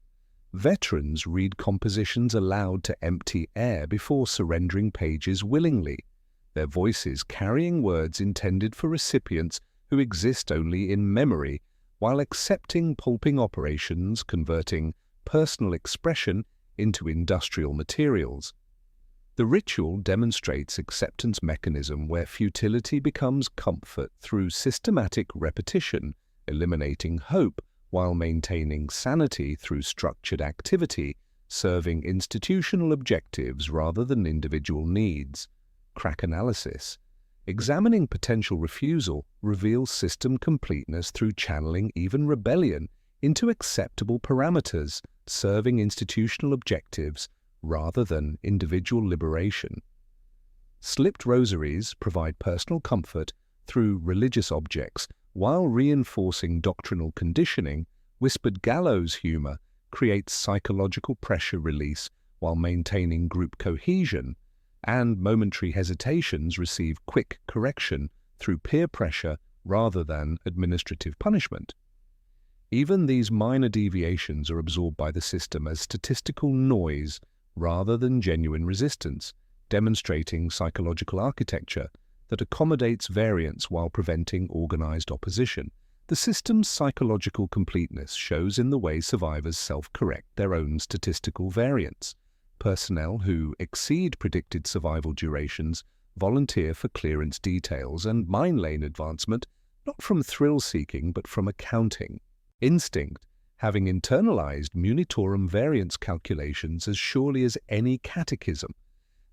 Veterans read compositions aloud to empty air before surrendering pages willingly, their voices carrying words intended for recipients who exist only in memory, while accepting pulping operations, converting personal expression into industrial materials. The ritual demonstrates acceptance mechanism where futility becomes comfort through systematic repetition, eliminating hope while maintaining sanity through structured activity, serving institutional objectives rather than individual needs. Crack analysis. Examining potential refusal reveals system completeness through channeling even rebellion into acceptable parameters, serving institutional objectives rather than individual liberation. Slipped rosaries provide personal comfort through religious objects, while reinforcing doctrinal conditioning. Whispered gallows humor creates psychological pressure release while maintaining group cohesion, and momentary hesitations receive quick correction through peer pressure rather than administrative punishment. Even these minor deviations are absorbed by the system as statistical noise rather than genuine resistance, demonstrating psychological architecture that accommodates variance while preventing organized opposition. The system's psychological completeness shows in the way survivors self-correct their own statistical variance. Personnel who exceed predicted survival durations volunteer for clearance details and mine lane advancement, not from thrill-seeking but from accounting. Instinct, having internalized munitorum variance calculations as surely as any catechism.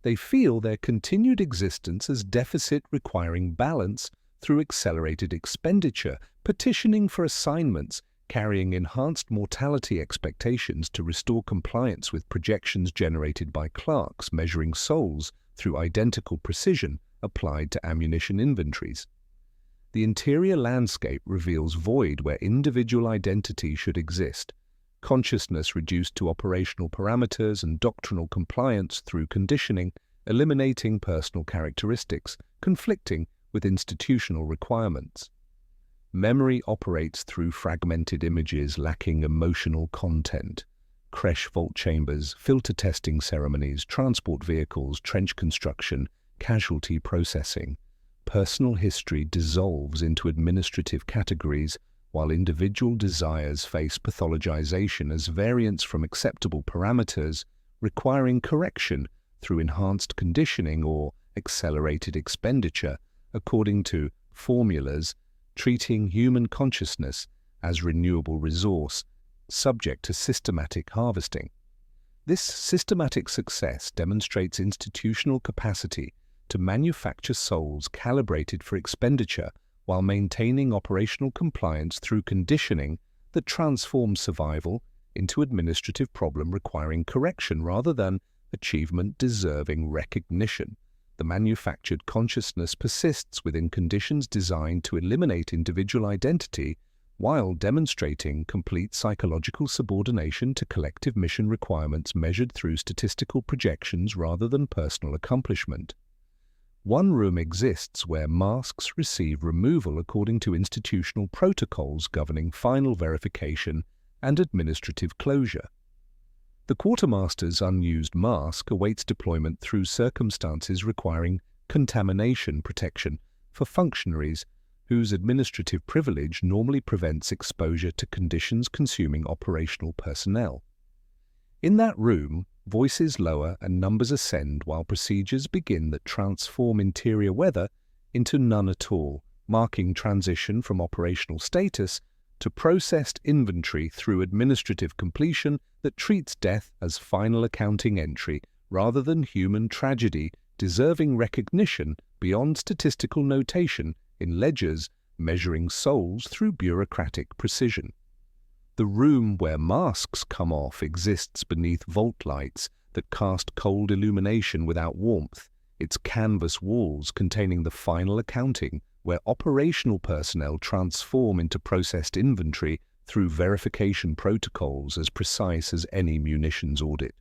They feel their continued existence as deficit requiring balance through accelerated expenditure, petitioning for assignments, carrying enhanced mortality expectations to restore compliance with projections generated by clerks measuring souls through identical precision applied to ammunition inventories. The interior landscape reveals void where individual identity should exist, consciousness reduced to operational parameters and doctrinal compliance through conditioning, eliminating personal characteristics, conflicting with institutional requirements. Memory operates through fragmented images lacking emotional content. Creche vault chambers, filter testing ceremonies, transport vehicles, trench construction, casualty processing. Personal history dissolves into administrative categories, while individual desires face pathologization as variance from acceptable parameters, requiring correction through enhanced conditioning or accelerated expenditure according to formulas treating human consciousness as renewable resource subject to systematic harvesting. This systematic success demonstrates institutional capacity to manufacture souls calibrated for expenditure while maintaining operational compliance through conditioning that transforms survival into administrative problem requiring correction rather than achievement deserving recognition. The manufactured consciousness persists within conditions designed to eliminate individual identity while demonstrating complete psychological subordination to collective mission requirements measured through statistical projections rather than personal accomplishment. One room exists where masks receive removal according to institutional protocols governing final verification and administrative closure. The quartermaster's unused mask awaits deployment through circumstances requiring contamination protection for functionaries whose administrative privilege normally prevents exposure to conditions consuming operational personnel. In that room, voices lower and numbers ascend while procedures begin that transform interior weather into none at all, marking transition from operational status to processed inventory through administrative completion that treats death as final accounting entry rather than human tragedy deserving recognition beyond statistical notation in ledgers measuring souls through bureaucratic precision. The room where masks come off exists beneath vault lights that cast cold illumination without warmth, its canvas walls containing the final accounting where operational personnel transform into processed inventory through verification protocols as precise as any munitions audit.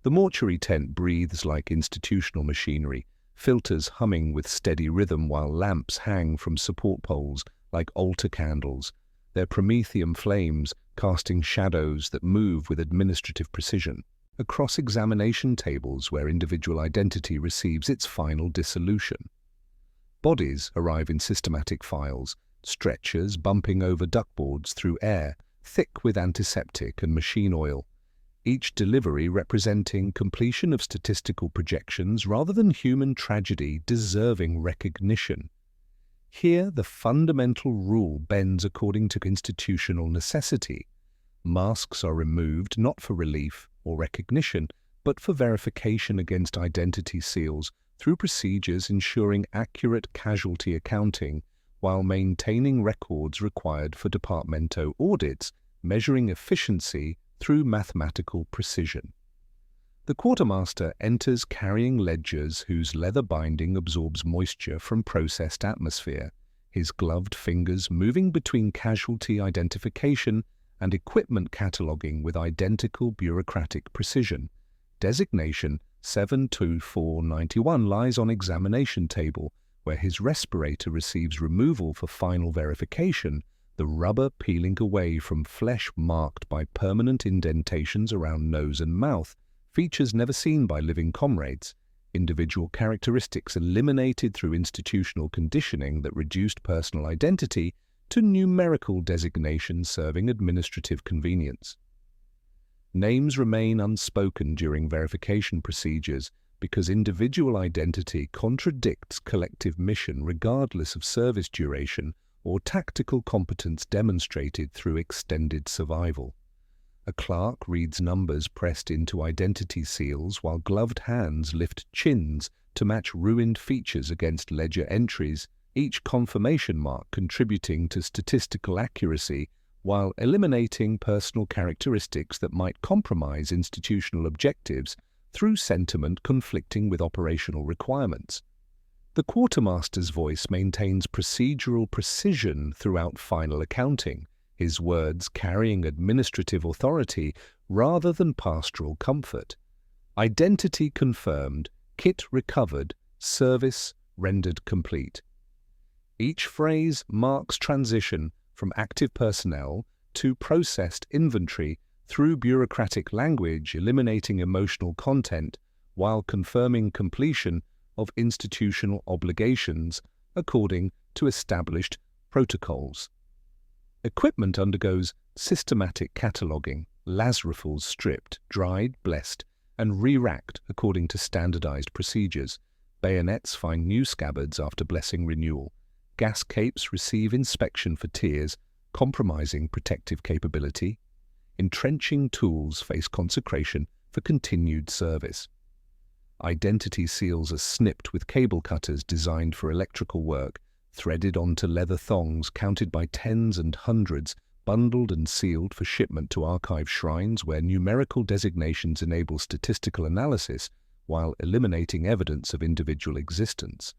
The mortuary tent breathes like institutional machinery, filters humming with steady rhythm while lamps hang from support poles like altar candles, their promethium flames casting shadows that move with administrative precision across examination tables where individual identity receives its final dissolution. Bodies arrive in systematic files, stretchers bumping over duckboards through air, thick with antiseptic and machine oil, each delivery representing completion of statistical projections rather than human tragedy deserving recognition. Here, the fundamental rule bends according to institutional necessity. Masks are removed not for relief or recognition, but for verification against identity seals through procedures ensuring accurate casualty accounting while maintaining records required for departmental audits, measuring efficiency through mathematical precision. The quartermaster enters carrying ledgers whose leather binding absorbs moisture from processed atmosphere, his gloved fingers moving between casualty identification and equipment cataloging with identical bureaucratic precision. Designation 72491 lies on examination table, where his respirator receives removal for final verification, the rubber peeling away from flesh marked by permanent indentations around nose and mouth, features never seen by living comrades, individual characteristics eliminated through institutional conditioning that reduced personal identity to numerical designations serving administrative convenience. Names remain unspoken during verification procedures because individual identity contradicts collective mission regardless of service duration or tactical competence demonstrated through extended survival. A clerk reads numbers pressed into identity seals while gloved hands lift chins to match ruined features against ledger entries, each confirmation mark contributing to statistical accuracy while eliminating personal characteristics that might compromise institutional objectives through sentiment conflicting with operational requirements. The quartermaster's voice maintains procedural precision throughout final accounting, his words carrying administrative authority rather than pastoral comfort. Identity confirmed, kit recovered, service rendered complete. Each phrase marks transition from active personnel to processed inventory through bureaucratic language, eliminating emotional content while confirming completion of institutional obligations according to established protocols. Equipment undergoes systematic cataloguing, las rifles stripped, dried, blessed, and re-racked according to standardized procedures. Bayonets find new scabbards after blessing renewal. Gas capes receive inspection for tears, compromising protective capability. Entrenching tools face consecration for continued service. Identity seals are snipped with cable cutters designed for electrical work, threaded onto leather thongs counted by tens and hundreds, bundled and sealed for shipment to archive shrines where numerical designations enable statistical analysis while eliminating evidence of individual existence.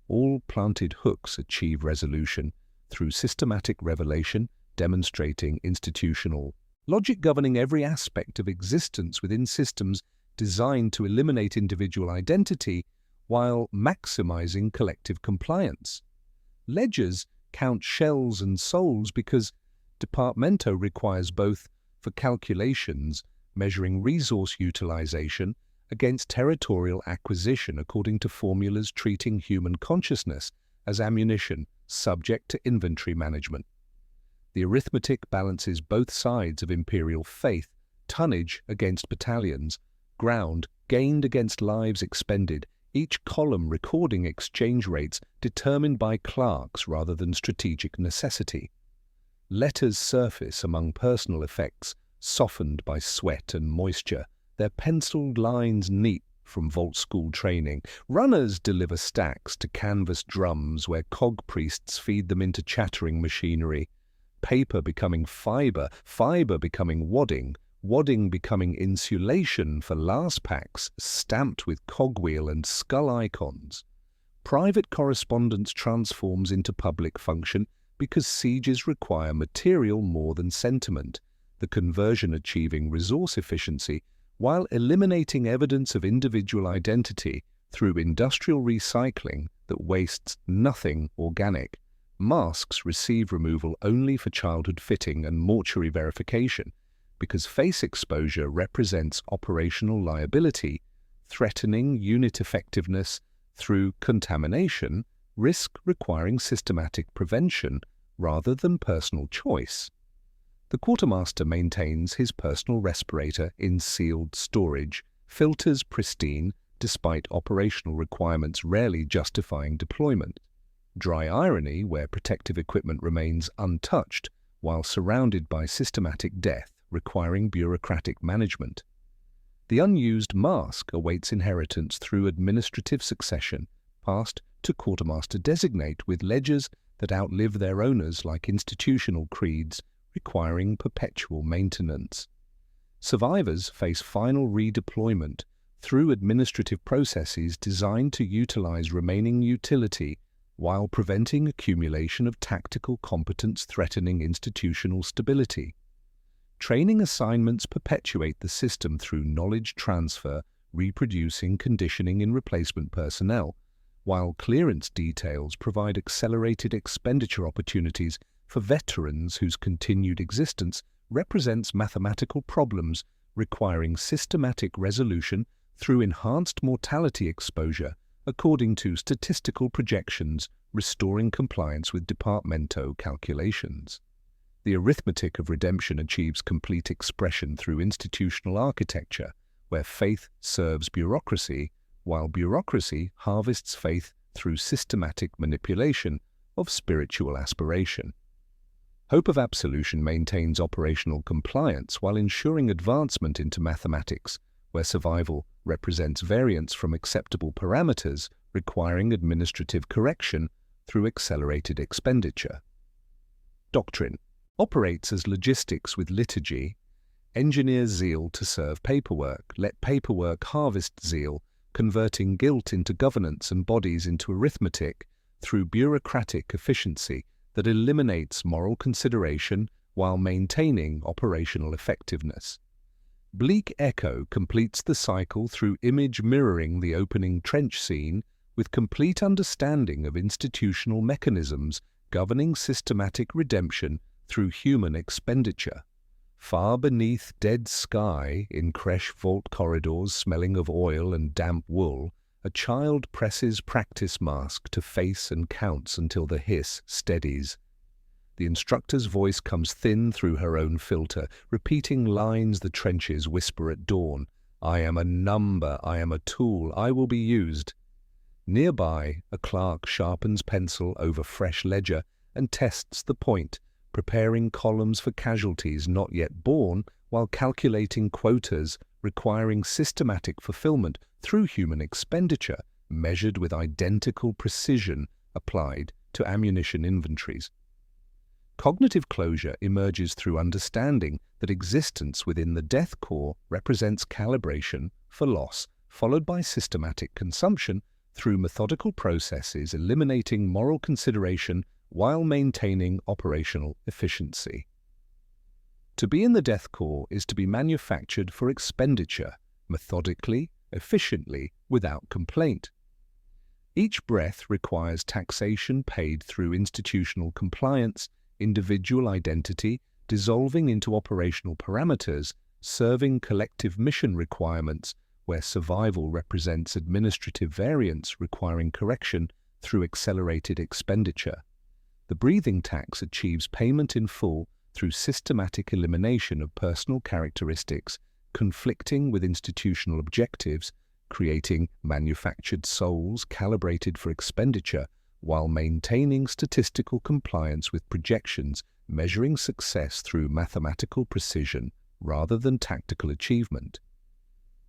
All planted hooks achieve resolution through systematic revelation, demonstrating institutional logic governing every aspect of existence within systems designed to eliminate individual identity while maximizing collective compliance. Ledgers count shells and souls because Departamento requires both for calculations, measuring resource utilization against territorial acquisition according to formulas treating human consciousness as ammunition subject to inventory management. The arithmetic balances both sides of imperial faith, tonnage against battalions, ground gained against lives expended, each column recording exchange rates determined by clerks rather than strategic necessity. Letters surface among personal effects, softened by sweat and moisture, their penciled lines neat from vault school training. Runners deliver stacks to canvas drums where cog priests feed them into chattering machinery. Paper becoming fiber, fiber becoming wadding, wadding becoming insulation for last packs stamped with cogwheel and skull icons. Private correspondence transforms into public function because sieges require material more than sentiment, the conversion achieving resource efficiency while eliminating evidence of individual identity through industrial recycling that wastes nothing organic. Masks receive removal only for childhood fitting and mortuary verification because face exposure represents operational liability, threatening unit effectiveness through contamination, risk requiring systematic prevention rather than personal choice. The quartermaster maintains his personal respirator in sealed storage, filters pristine despite operational requirements rarely justifying deployment. Dry irony where protective equipment remains untouched while surrounded by systematic death requiring bureaucratic management. The unused mask awaits inheritance through administrative succession, passed to quartermaster designate with ledgers that outlive their owners like institutional creeds requiring perpetual maintenance. Survivors face final redeployment through administrative processes designed to utilize remaining utility while preventing accumulation of tactical competence threatening institutional stability. Training assignments perpetuate the system through knowledge transfer, reproducing conditioning in replacement personnel, while clearance details provide accelerated expenditure opportunities for veterans whose continued existence represents mathematical problems requiring systematic resolution through enhanced mortality exposure according to statistical projections, restoring compliance with Departamento calculations. The arithmetic of redemption achieves complete expression through institutional architecture, where faith serves bureaucracy, while bureaucracy harvests faith through systematic manipulation of spiritual aspiration. Hope of absolution maintains operational compliance while ensuring advancement into mathematics, where survival represents variance from acceptable parameters requiring administrative correction through accelerated expenditure. Doctrine operates as logistics with liturgy, engineers zeal to serve paperwork, let paperwork harvest zeal, converting guilt into governance and bodies into arithmetic through bureaucratic efficiency that eliminates moral consideration while maintaining operational effectiveness. Bleak Echo completes the cycle through image mirroring the opening trench scene with complete understanding of institutional mechanisms governing systematic redemption through human expenditure. Far beneath dead sky, in creche vault corridors smelling of oil and damp wool, a child presses practice mask to face and counts until the hiss steadies. The instructor's voice comes thin through her own filter, repeating lines the trenches whisper at dawn, I am a number, I am a tool, I will be used. Nearby, a clerk sharpens pencil over fresh ledger and tests the point, preparing columns for casualties not yet born while calculating quotas requiring systematic fulfillment through human expenditure measured with identical precision applied to ammunition inventories. Cognitive closure emerges through understanding that existence within the Death Korps represents calibration for loss, followed by systematic consumption through methodical processes eliminating moral consideration while maintaining operational efficiency. To be in the Death Korps is to be manufactured for expenditure, methodically, efficiently, without complaint. Each breath requires taxation paid through institutional compliance, individual identity, dissolving into operational parameters, serving collective mission requirements, where survival represents administrative variance requiring correction through accelerated expenditure. The breathing tax achieves payment in full through systematic elimination of personal characteristics conflicting with institutional objectives, creating manufactured souls calibrated for expenditure while maintaining statistical compliance with projections measuring success through mathematical precision rather than tactical achievement.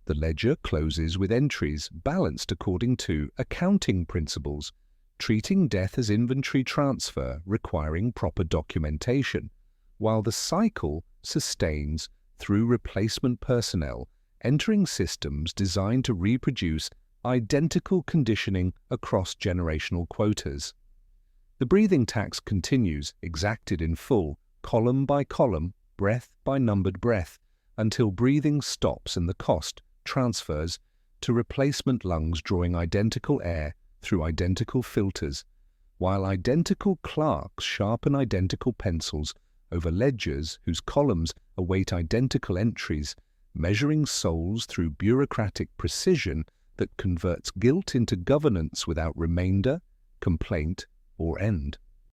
The ledger closes with entries balanced according to accounting principles, treating death as inventory transfer requiring proper documentation, while the cycle sustains through replacement personnel entering systems designed to reproduce identical conditioning across generational quotas. The breathing tax continues, exacted in full, column by column, breath by numbered breath, until breathing stops and the cost transfers to replacement lungs drawing identical air through identical filters, while identical clerks sharpen identical pencils over ledgers whose columns await identical entries, measuring souls through bureaucratic precision that converts guilt into governance without remainder, complaint, or end.